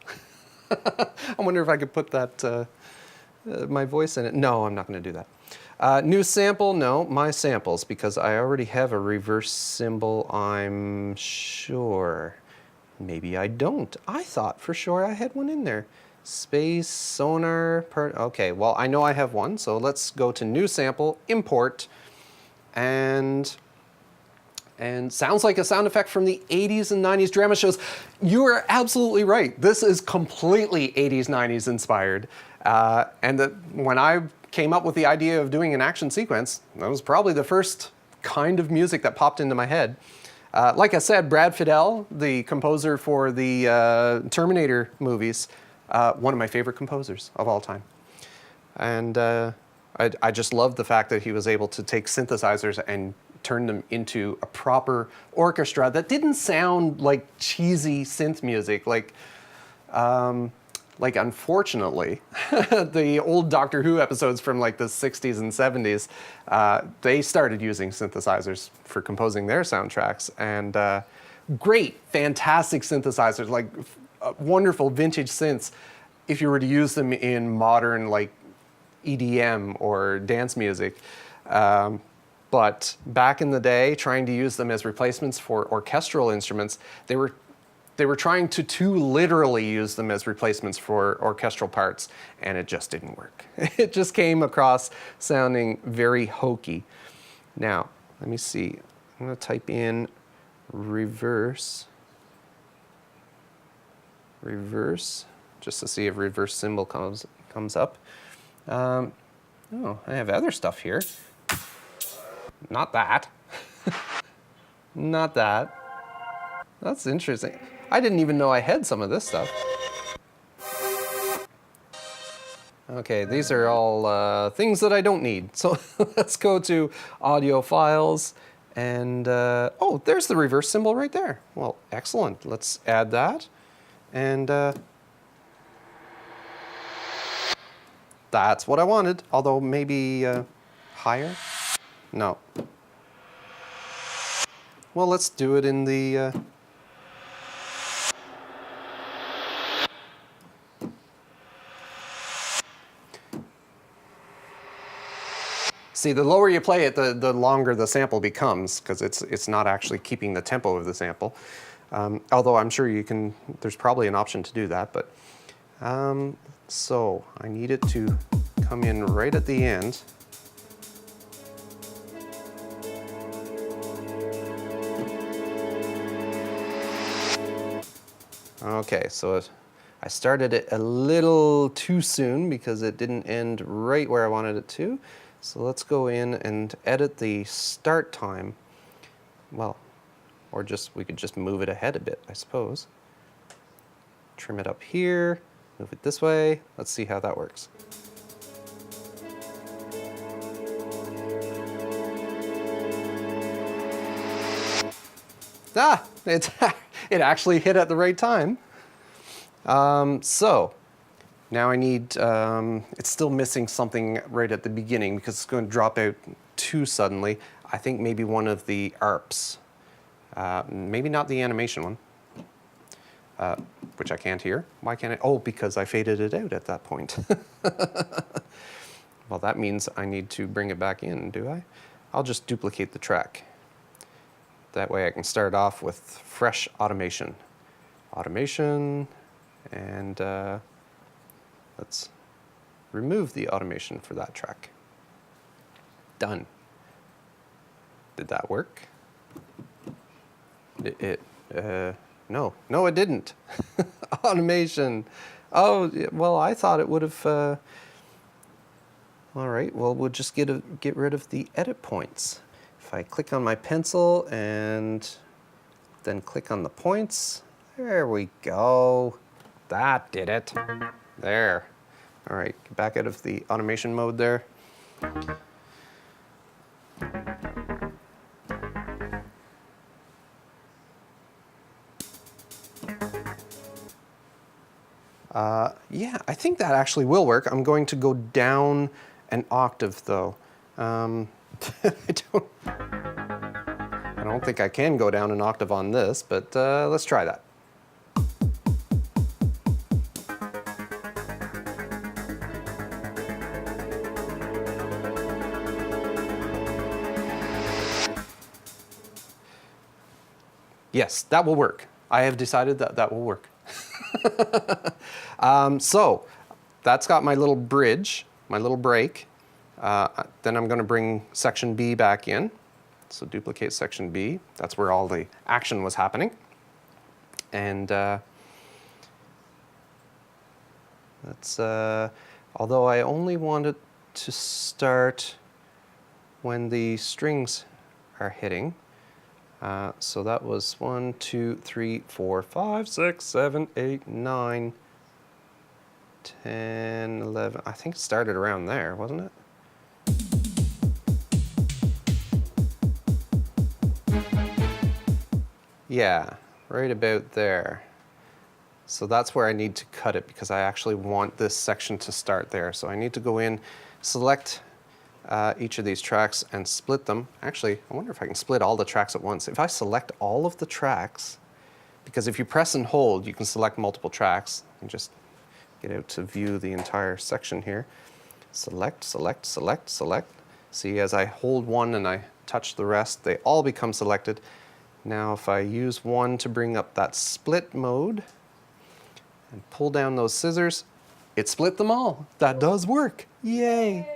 I wonder if I could put that my voice in it. No, I'm not going to do that. New sample, no, my samples, because I already have a reverse cymbal, I'm sure. Maybe I don't. I thought for sure I had one in there. Space, sonar, okay, well, I know I have one, so let's go to new sample, import, and sounds like a sound effect from the 80s and 90s drama shows. You are absolutely right. This is completely 80s, 90s inspired. When I came up with the idea of doing an action sequence, that was probably the first kind of music that popped into my head. Like I said, Brad Fiedel, the composer for the Terminator movies, one of my favorite composers of all time. And I just love the fact that he was able to take synthesizers and turn them into a proper orchestra that didn't sound like cheesy synth music. Like, like unfortunately, the old Doctor Who episodes from like the 60s and 70s, they started using synthesizers for composing their soundtracks, and great, fantastic synthesizers, like wonderful vintage synths. If you were to use them in modern like EDM or dance music. But back in the day, trying to use them as replacements for orchestral instruments, they were trying to too literally use them as replacements for orchestral parts, and it just didn't work. It just came across sounding very hokey. Now, let me see. I'm going to type in reverse, just to see if reverse symbol comes up. Oh, I have other stuff here. Not that. Not that. That's interesting. I didn't even know I had some of this stuff. Okay, these are all things that I don't need. So let's go to audio files, and oh, there's the reverse symbol right there. Well, excellent. Let's add that, and that's what I wanted, although maybe higher? No. Well, let's do it in the... See, the lower you play it, the longer the sample becomes, because it's not actually keeping the tempo of the sample. Although I'm sure you can, there's probably an option to do that, but... so, I need it to come in right at the end. Okay, so I started it a little too soon because it didn't end right where I wanted it to. So let's go in and edit the start time. Well, or we could just move it ahead a bit, I suppose. Trim it up here, move it this way. Let's see how that works. Ah, it actually hit at the right time. So now I need, it's still missing something right at the beginning because it's going to drop out too suddenly. I think maybe one of the ARPs, maybe not the animation one, which I can't hear. Why can't I? Oh, because I faded it out at that point. Well, that means I need to bring it back in, do I? I'll just duplicate the track. That way I can start off with fresh automation. Automation, and let's remove the automation for that track. Done. Did that work? No, it didn't. Automation. Oh, well, I thought it would have, all right, well, we'll just get rid of the edit points. If I click on my pencil and then click on the points, there we go. That did it. There. All right, get back out of the automation mode there. Yeah, I think that actually will work. I'm going to go down an octave though. I don't think I can go down an octave on this, but let's try that. Yes, that will work. I have decided that that will work. So that's got my little bridge, my little break. Then I'm going to bring section B back in. So duplicate section B. That's where all the action was happening. And that's, although I only want it to start when the strings are hitting. So that was 1, 2, 3, 4, 5, 6, 7, 8, 9, 10, 11. I think it started around there, wasn't it? Yeah, right about there. So that's where I need to cut it because I actually want this section to start there. So I need to go in, select each of these tracks and split them. Actually, I wonder if I can split all the tracks at once. If I select all of the tracks, because if you press and hold, you can select multiple tracks. And just get out to view the entire section here. Select, select, select, select. See, as I hold one and I touch the rest, they all become selected. Now if I use one to bring up that split mode and pull down those scissors, it split them all. That does work. Yay!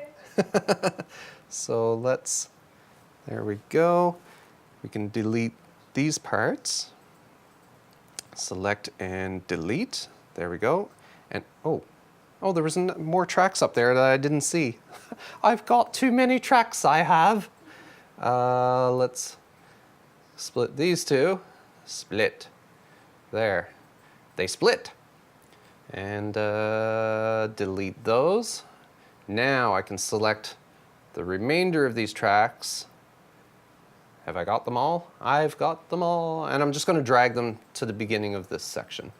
So there we go. We can delete these parts. Select and delete. There we go. And oh, there was more tracks up there that I didn't see. I've got too many tracks, I have. Let's split these two. Split. There. They split. And delete those. Now I can select the remainder of these tracks. Have I got them all? I've got them all. And I'm just going to drag them to the beginning of this section.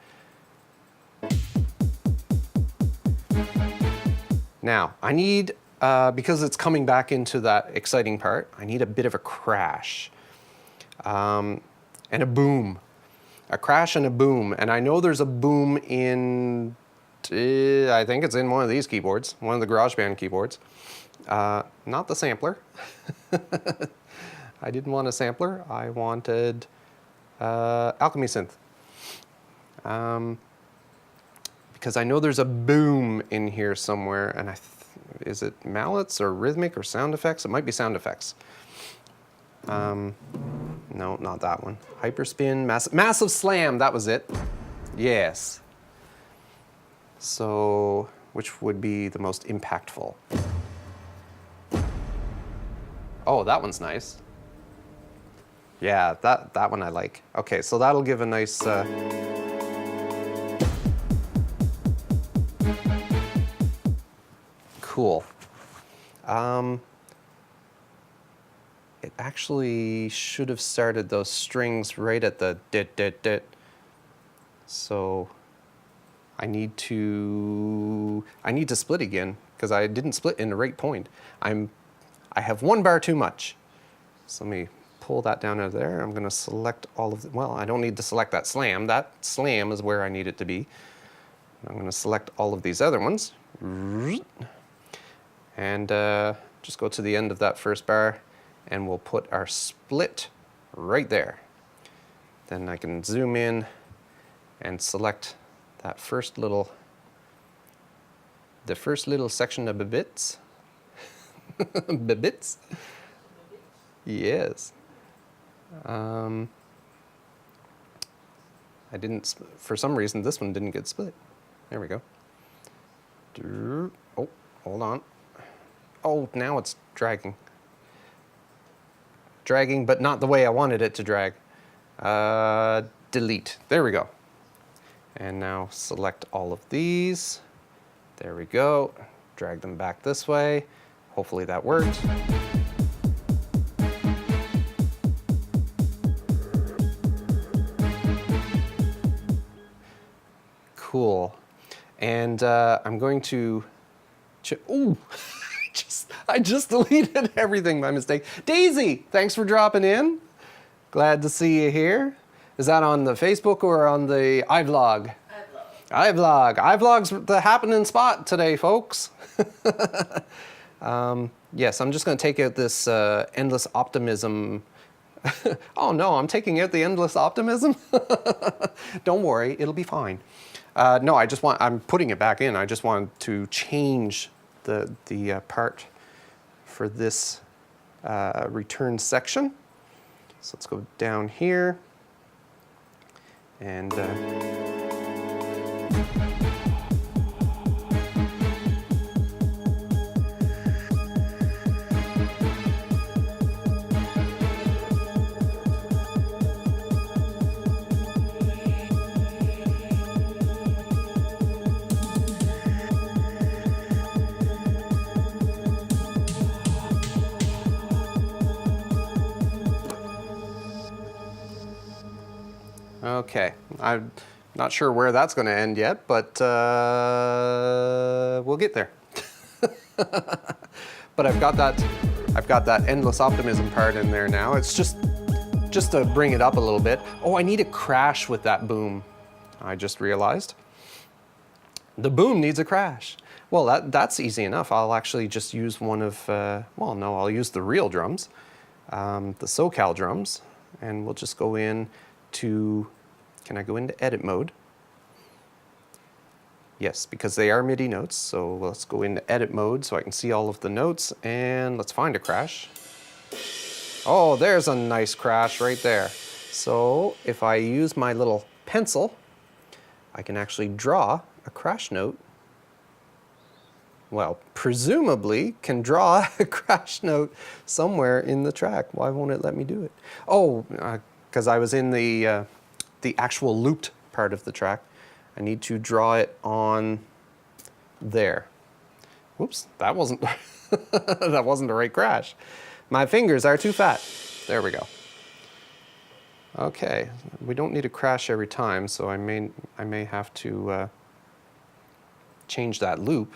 Now, I need, because it's coming back into that exciting part, I need a bit of a crash and a boom. A crash and a boom. And I know there's a boom in, I think it's in one of these keyboards, one of the GarageBand keyboards. Not the sampler. I didn't want a sampler. I wanted Alchemy Synth. Because I know there's a boom in here somewhere, and is it mallets or rhythmic or sound effects? It might be sound effects. No, not that one. Hyperspin, massive slam, that was it. Yes. So, which would be the most impactful? Oh, that one's nice. Yeah, that one I like. Okay, so that'll give a nice... Cool. It actually should have started those strings right at the dit, dit, dit. So I need to split again because I didn't split in the right point. I have one bar too much. So let me pull that down out of there. I'm going to select all of well, I don't need to select that slam. That slam is where I need it to be. I'm going to select all of these other ones. And just go to the end of that first bar, and we'll put our split right there. Then I can zoom in and select that the first little section of bits. Bits? Yes. I didn't, for some reason, this one didn't get split. There we go. Oh, hold on. Oh, now it's dragging. Dragging, but not the way I wanted it to drag. Delete. There we go. And now select all of these. There we go. Drag them back this way. Hopefully that worked. Cool. And I'm going to... Ooh! I just deleted everything by mistake. Daisy, thanks for dropping in. Glad to see you here. Is that on the Facebook or on the iVlog? iVlog. iVlog's the happening spot today, folks. Yes, I'm just going to take out this endless optimism. Oh no, I'm taking out the endless optimism? Don't worry, it'll be fine. No, I'm putting it back in. I just want to change the part for this return section. So let's go down here and okay, Not sure where that's going to end yet, but we'll get there. But I've got that endless optimism part in there now. It's just to bring it up a little bit. Oh, I need a crash with that boom. I just realized. The boom needs a crash. Well, that's easy enough. I'll actually just use one of, well, no, I'll use the real drums, the SoCal drums, and we'll just go in to, can I go into edit mode? Yes, because they are MIDI notes, so let's go into edit mode so I can see all of the notes, and let's find a crash. Oh, there's a nice crash right there. So if I use my little pencil, I can actually draw a crash note. Well, presumably can draw a crash note somewhere in the track. Why won't it let me do it? Oh, because I was in the actual looped part of the track. I need to draw it on there. Whoops, that wasn't that wasn't the right crash. My fingers are too fat. There we go. Okay, we don't need a crash every time, so I may have to change that loop.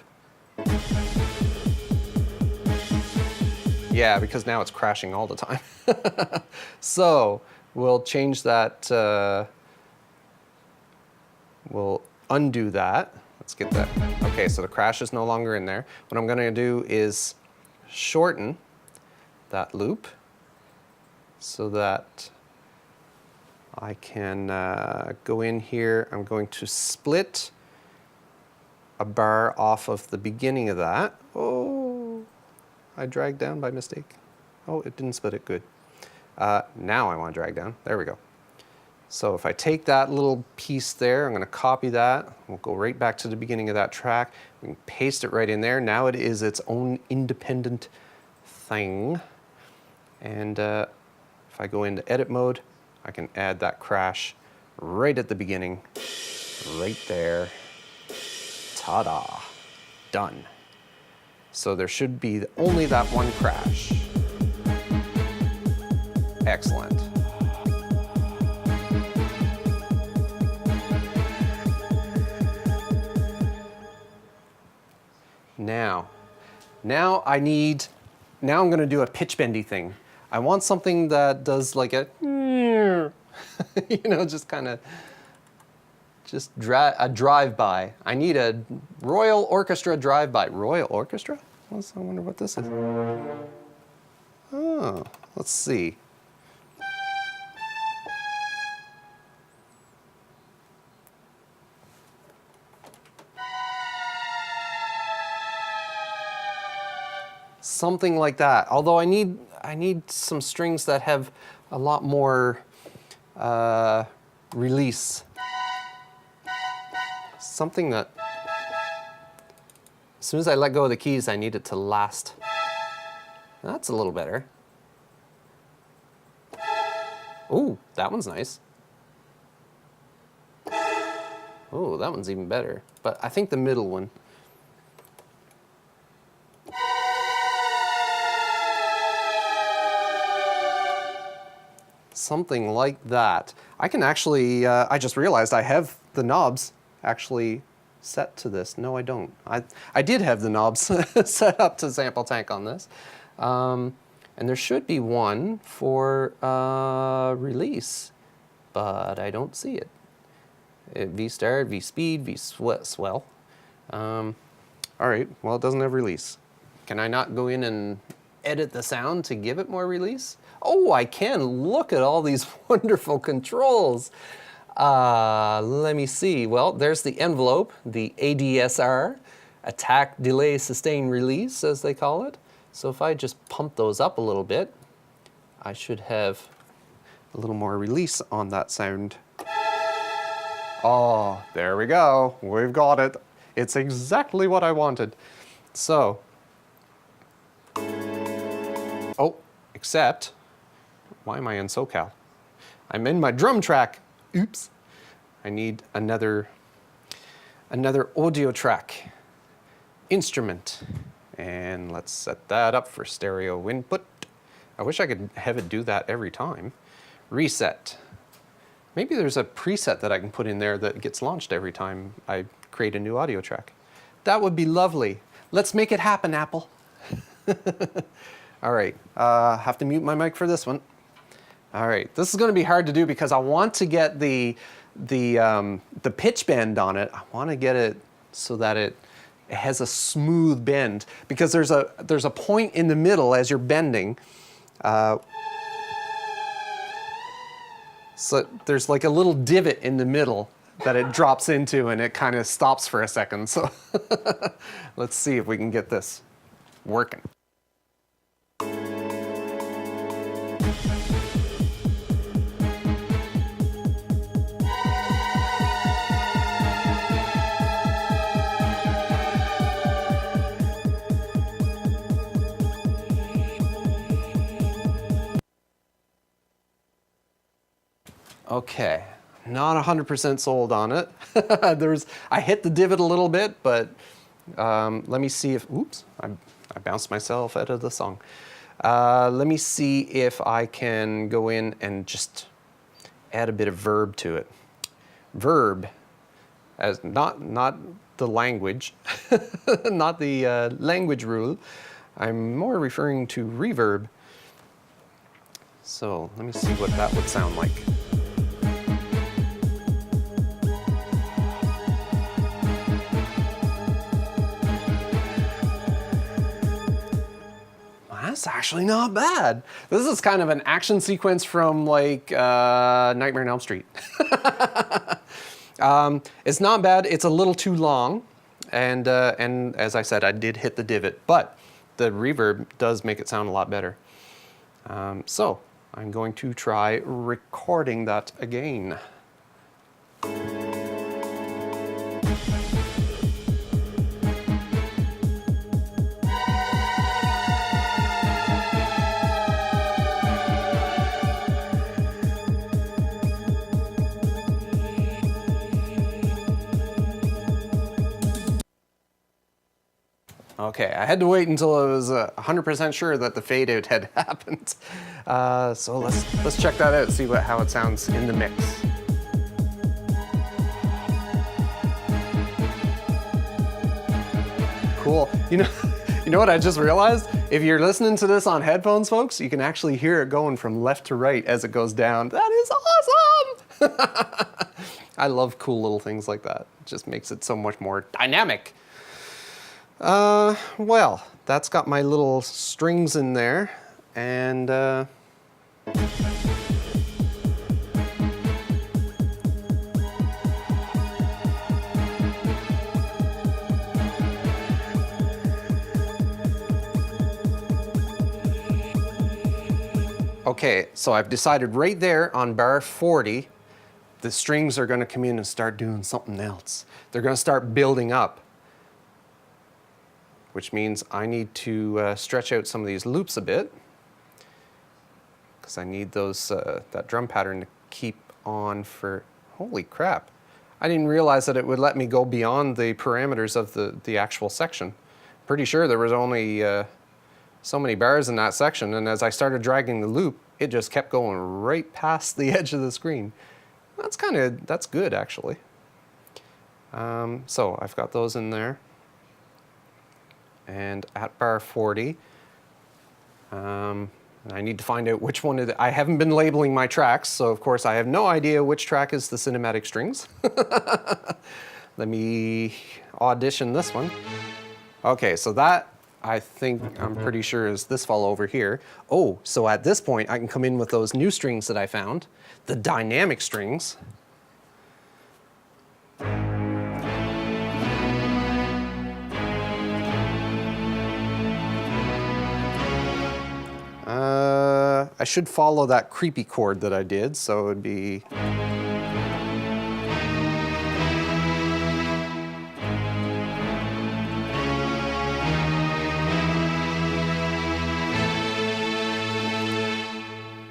Yeah, because now it's crashing all the time. So we'll change that. We'll undo that. Let's get that. Okay, so the crash is no longer in there. What I'm going to do is shorten that loop so that I can go in here. I'm going to split a bar off of the beginning of that. Oh, I dragged down by mistake. Oh, it didn't split it good. Now I want to drag down. There we go. So if I take that little piece there, I'm going to copy that. We'll go right back to the beginning of that track. We can paste it right in there. Now it is its own independent thing. And if I go into edit mode, I can add that crash right at the beginning, right there. Ta-da, done. So there should be only that one crash. Excellent. Now I'm going to do a pitch bendy thing. I want something that does like a, you know, just kind of, a drive-by. I need a Royal Orchestra drive-by. Royal Orchestra? I wonder what this is. Oh, let's see. Something like that. Although I need some strings that have a lot more release. Something that, as soon as I let go of the keys, I need it to last. That's a little better. Ooh, that one's nice. Ooh, that one's even better. But I think the middle one. Something like that. I can actually, I just realized I have the knobs actually set to this. No, I don't. I did have the knobs set up to sample tank on this. And there should be one for release, but I don't see it. V star, V speed, V swell. All right, well, it doesn't have release. Can I not go in and edit the sound to give it more release? Oh, I can. Look at all these wonderful controls. Let me see. Well, there's the envelope, the ADSR, attack, delay, sustain, release, as they call it. So if I just pump those up a little bit, I should have a little more release on that sound. Oh, there we go. We've got it. It's exactly what I wanted. So, oh, except, why am I in SoCal? I'm in my drum track. Oops. I need another audio track. Instrument. And let's set that up for stereo input. I wish I could have it do that every time. Reset. Maybe there's a preset that I can put in there that gets launched every time I create a new audio track. That would be lovely. Let's make it happen, Apple. All right, have to mute my mic for this one. All right, this is going to be hard to do because I want to get the pitch bend on it. I want to get it so that it has a smooth bend, because there's a point in the middle as you're bending. So there's like a little divot in the middle that it drops into, and it kind of stops for a second. So let's see if we can get this working. Okay, not 100% sold on it. I hit the divot a little bit, but let me see if, oops, I bounced myself out of the song. Let me see if I can go in and just add a bit of verb to it. Verb, as not the language, not the language rule. I'm more referring to reverb. So let me see what that would sound like. That's actually not bad. This is kind of an action sequence from like Nightmare on Elm Street. It's not bad. It's a little too long, and as I said, I did hit the divot, but the reverb does make it sound a lot better. So I'm going to try recording that again. Okay, I had to wait until I was 100% sure that the fade out had happened. So let's check that out, see how it sounds in the mix. Cool. You know what I just realized? If you're listening to this on headphones, folks, you can actually hear it going from left to right as it goes down. That is awesome! I love cool little things like that. It just makes it so much more dynamic. Well, that's got my little strings in there, and okay, so I've decided right there on bar 40, the strings are going to come in and start doing something else. They're going to start building up, which means I need to stretch out some of these loops a bit, because I need those that drum pattern to keep on for, holy crap. I didn't realize that it would let me go beyond the parameters of the actual section. Pretty sure there was only so many bars in that section, and as I started dragging the loop, it just kept going right past the edge of the screen. That's good actually. So I've got those in there. And at bar 40, I need to find out which one I haven't been labeling my tracks, so of course I have no idea which track is the cinematic strings. Let me audition this one. Okay, so that I'm pretty sure is this fellow over here. Oh, so at this point I can come in with those new strings that I found, the dynamic strings. I should follow that creepy chord that I did, so it would be...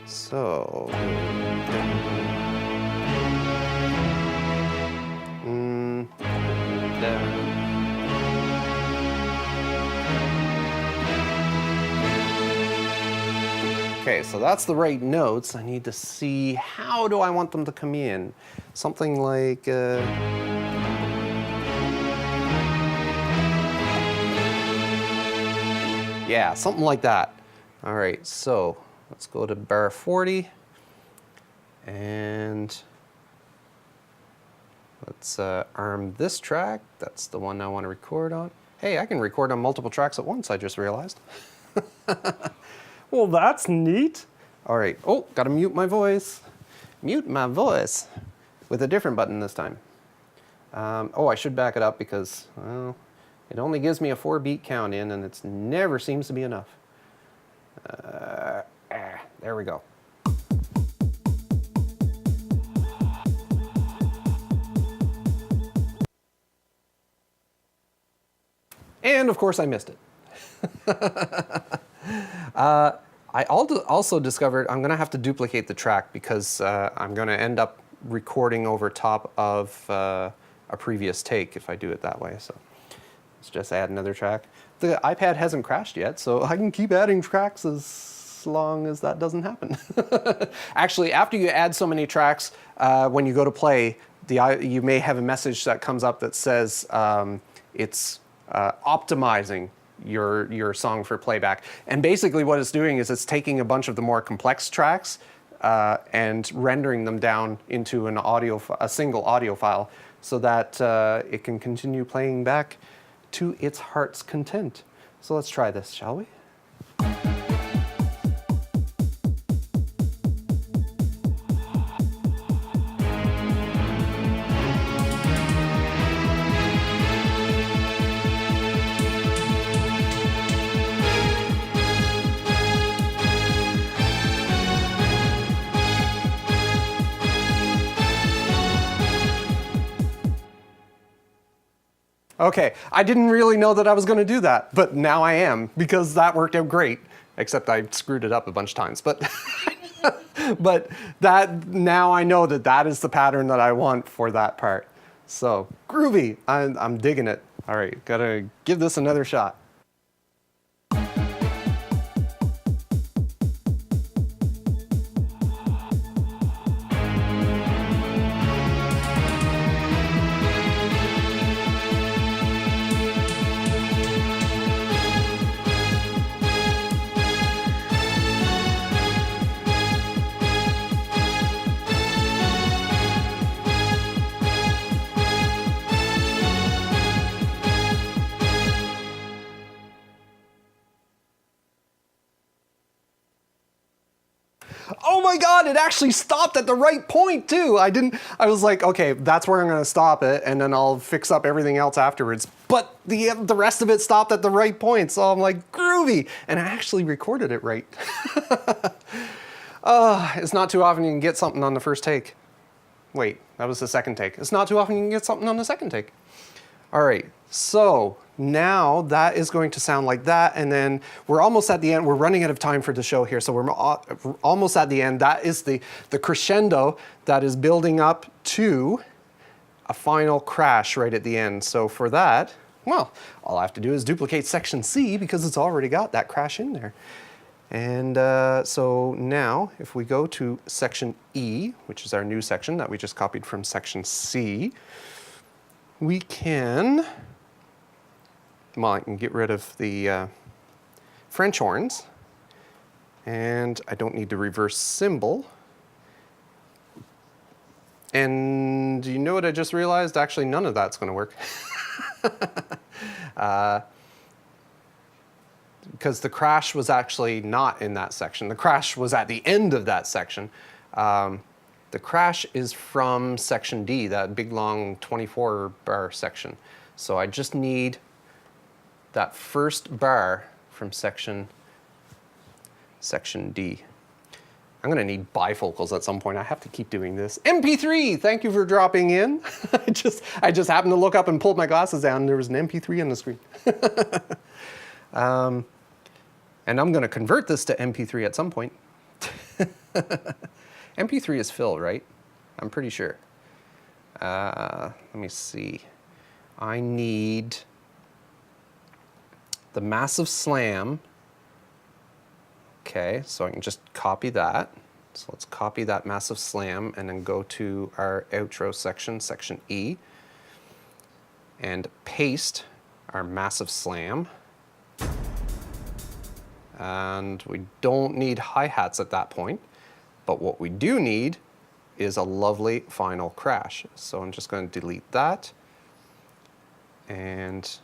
So... Okay, so that's the right notes. I need to see how do I want them to come in. Something like... yeah, something like that. All right, so let's go to bar 40. And let's arm this track. That's the one I want to record on. Hey, I can record on multiple tracks at once, I just realized. Well, that's neat. All right, oh, gotta mute my voice. Mute my voice with a different button this time. Oh, I should back it up because, well, it only gives me a 4-beat count in and it never seems to be enough. There we go. And of course I missed it. I also discovered I'm gonna have to duplicate the track because I'm gonna end up recording over top of a previous take if I do it that way. So let's just add another track. The iPad hasn't crashed yet, so I can keep adding tracks as long as that doesn't happen. Actually, after you add so many tracks, when you go to play, you may have a message that comes up that says it's optimizing your song for playback. And basically what it's doing is it's taking a bunch of the more complex tracks and rendering them down into a single audio file so that it can continue playing back to its heart's content. So let's try this, shall we? Okay, I didn't really know that I was going to do that, but now I am, because that worked out great, except I screwed it up a bunch of times. But, but now I know that that is the pattern that I want for that part. So, groovy, I'm digging it. All right, gotta give this another shot. Oh my God, it actually stopped at the right point too. I was like, okay, that's where I'm gonna stop it and then I'll fix up everything else afterwards. But the rest of it stopped at the right point. So I'm like, groovy. And I actually recorded it right. It's not too often you can get something on the first take. Wait, that was the second take. It's not too often you can get something on the second take. All right, so now that is going to sound like that, and then we're almost at the end. We're running out of time for the show here, so we're almost at the end. That is the crescendo that is building up to a final crash right at the end. So for that, well, all I have to do is duplicate section C because it's already got that crash in there. And so now, if we go to section E, which is our new section that we just copied from section C, we can, well, I can get rid of the French horns, and I don't need the reverse cymbal. And you know what I just realized? Actually, none of that's going to work. Because the crash was actually not in that section. The crash was at the end of that section. The crash is from section D, that big long 24 bar section. So I just need that first bar from section D. I'm gonna need bifocals at some point. I have to keep doing this. MP3, thank you for dropping in. I just happened to look up and pulled my glasses down and there was an MP3 on the screen. And I'm gonna convert this to MP3 at some point. MP3 is filled, right? I'm pretty sure. Let me see. I need the massive slam Okay, so I can just copy that. So let's copy that massive slam and then go to our outro section, section E, and paste our massive slam. And we don't need hi-hats at that point, but what we do need is a lovely final crash. So I'm just going to delete that and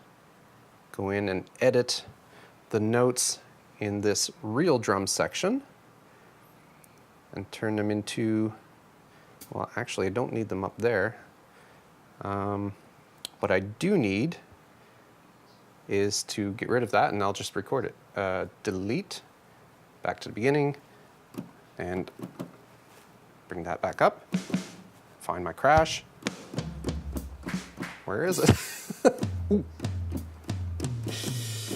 go in and edit the notes in this real drum section and turn them into, well, actually I don't need them up there. What I do need is to get rid of that, and I'll just record it. Delete, back to the beginning, and bring that back up. Find my crash. Where is it? Ooh.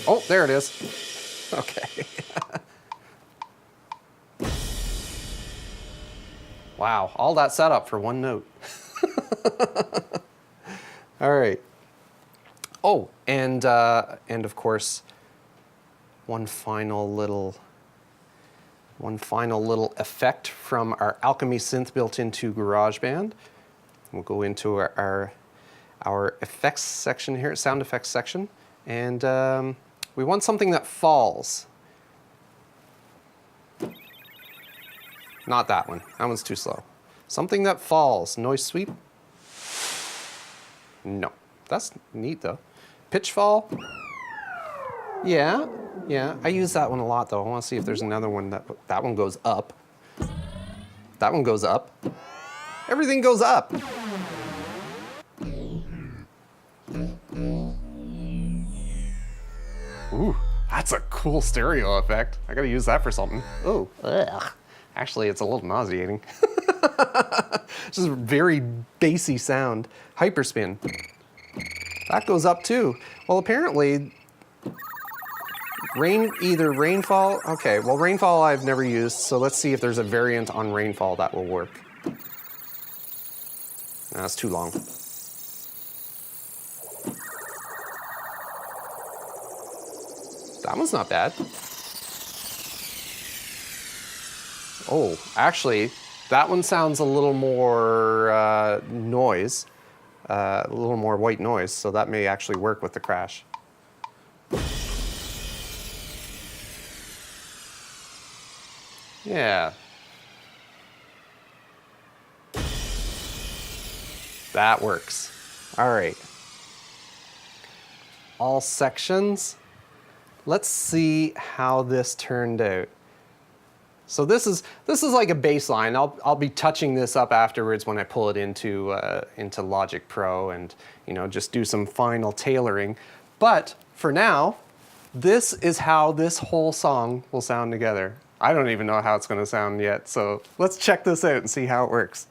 Oh, there it is. Okay. Wow, all that setup for one note. All right. Oh, and of course, one final little effect from our Alchemy synth built into GarageBand. We'll go into our effects section here, sound effects section, and we want something that falls. Not that one. That one's too slow. Something that falls. Noise sweep. No. That's neat though. Pitch fall. Yeah. I use that one a lot though. I want to see if there's another one that one goes up. That one goes up. Everything goes up. Ooh, that's a cool stereo effect. I gotta use that for something. Oh, ugh. Actually, it's a little nauseating. Just a very bassy sound. Hyperspin. That goes up too. Well, apparently, rainfall. Okay, well, rainfall I've never used, so let's see if there's a variant on rainfall that will work. No, that's too long. That one's not bad. Oh, actually, that one sounds a little more noise, a little more white noise, so that may actually work with the crash. Yeah. That works. All right. All sections. Let's see how this turned out. So this is like a baseline. I'll be touching this up afterwards when I pull it into Logic Pro and just do some final tailoring. But for now, this is how this whole song will sound together. I don't even know how it's going to sound yet, so let's check this out and see how it works.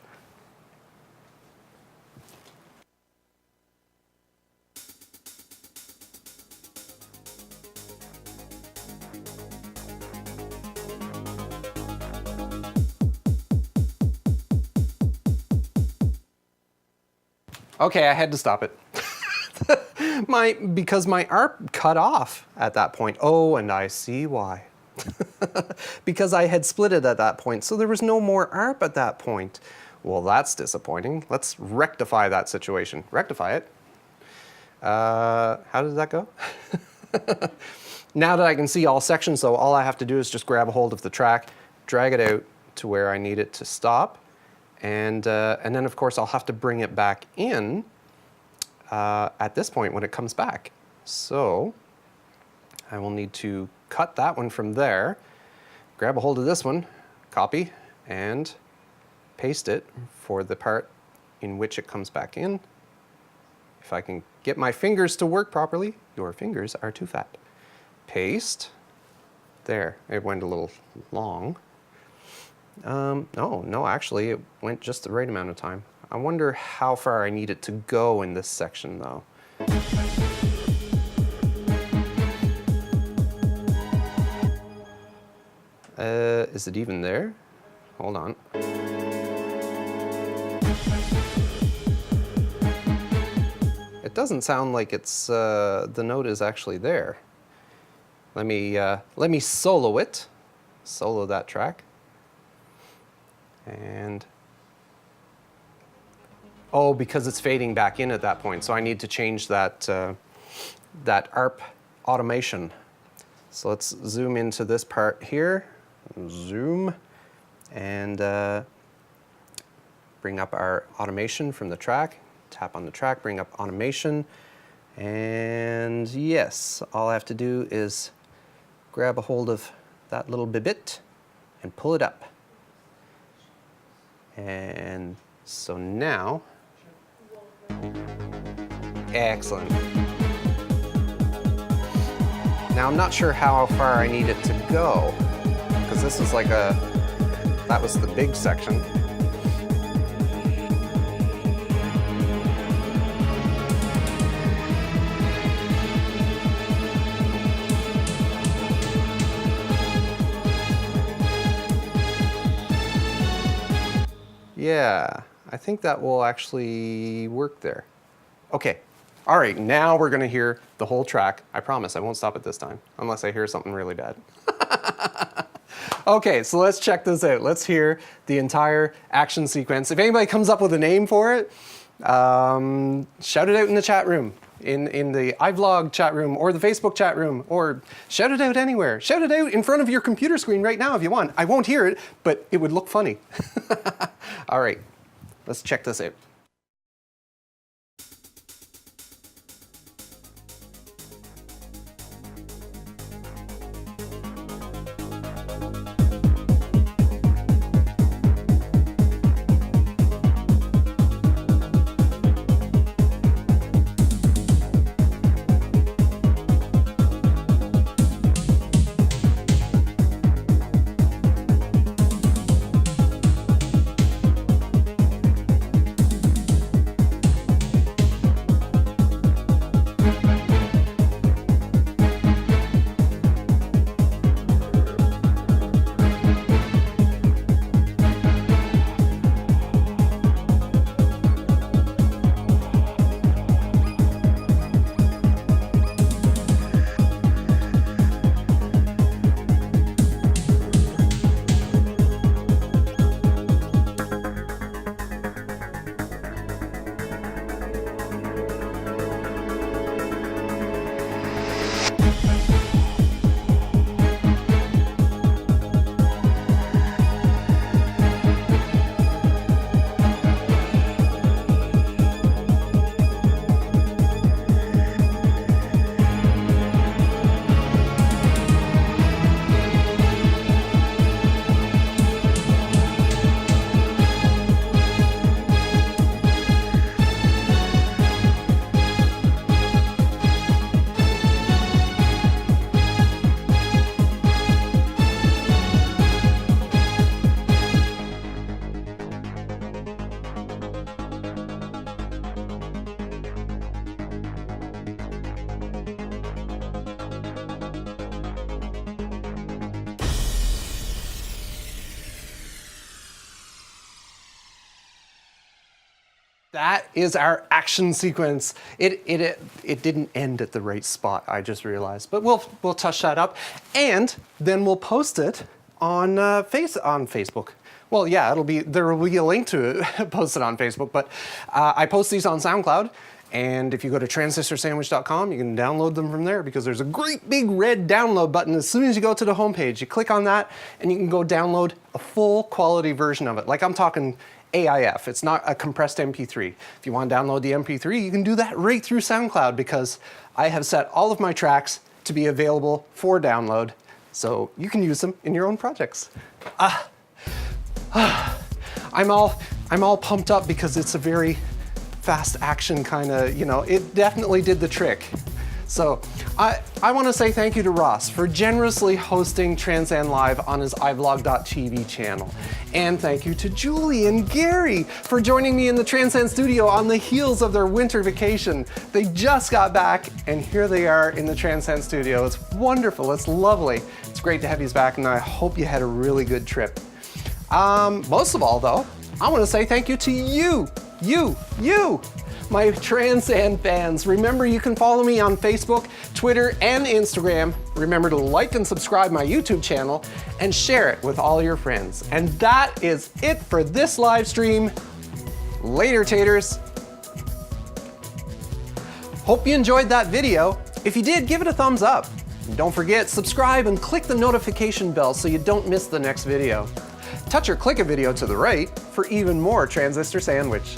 Okay, I had to stop it. Because my ARP cut off at that point. Oh, and I see why. Because I had split it at that point, so there was no more ARP at that point. Well, that's disappointing. Let's rectify that situation. Rectify it. How did that go? Now that I can see all sections, though, all I have to do is just grab a hold of the track, drag it out to where I need it to stop, and then, of course, I'll have to bring it back in at this point when it comes back. So I will need to cut that one from there, grab a hold of this one, copy, and paste it for the part in which it comes back in. If I can get my fingers to work properly, your fingers are too fat. Paste. There, it went a little long. No, actually, it went just the right amount of time. I wonder how far I need it to go in this section, though. Is it even there? Hold on. It doesn't sound like it's the note is actually there. Let me solo it. solo that track. And, oh, because it's fading back in at that point, so I need to change that, that ARP automation. So let's zoom into this part here, zoom, and bring up our automation from the track. Tap on the track, bring up automation, and yes, all I have to do is grab a hold of that little bit and pull it up. And so now, excellent. Now I'm not sure how far I need it to go, because this is like that was the big section. Yeah, I think that will actually work there. Okay, all right, now we're gonna hear the whole track. I promise I won't stop it this time, unless I hear something really bad. Okay, so let's check this out. Let's hear the entire action sequence. If anybody comes up with a name for it, shout it out in the chat room, in the iVlog chat room, or the Facebook chat room, or shout it out anywhere. Shout it out in front of your computer screen right now if you want. I won't hear it, but it would look funny. All right, let's check this out. That is our action sequence. It didn't end at the right spot, I just realized, but we'll touch that up, and then we'll post it on Facebook. Well, yeah, there will be a link to it posted on Facebook, but I post these on SoundCloud, and if you go to transistorsandwich.com, you can download them from there, because there's a great big red download button as soon as you go to the homepage. You click on that, and you can go download a full quality version of it. Like, I'm talking AIF, it's not a compressed MP3. If you want to download the MP3, you can do that right through SoundCloud, because I have set all of my tracks to be available for download, so you can use them in your own projects. I'm all pumped up because it's a very fast action kind of, it definitely did the trick. So I want to say thank you to Ross for generously hosting Transcend Live on his iVlog.tv channel. And thank you to Julie and Gary for joining me in the Transcend studio on the heels of their winter vacation. They just got back, and here they are in the Transcend studio. It's wonderful, it's lovely. It's great to have you back, and I hope you had a really good trip. Most of all though, I want to say thank you to you, My Transand fans, remember you can follow me on Facebook, Twitter, and Instagram. Remember to like and subscribe my YouTube channel and share it with all your friends. And that is it for this live stream. Later, taters. Hope you enjoyed that video. If you did, give it a thumbs up. And don't forget, subscribe and click the notification bell so you don't miss the next video. Touch or click a video to the right for even more Transistor Sandwich.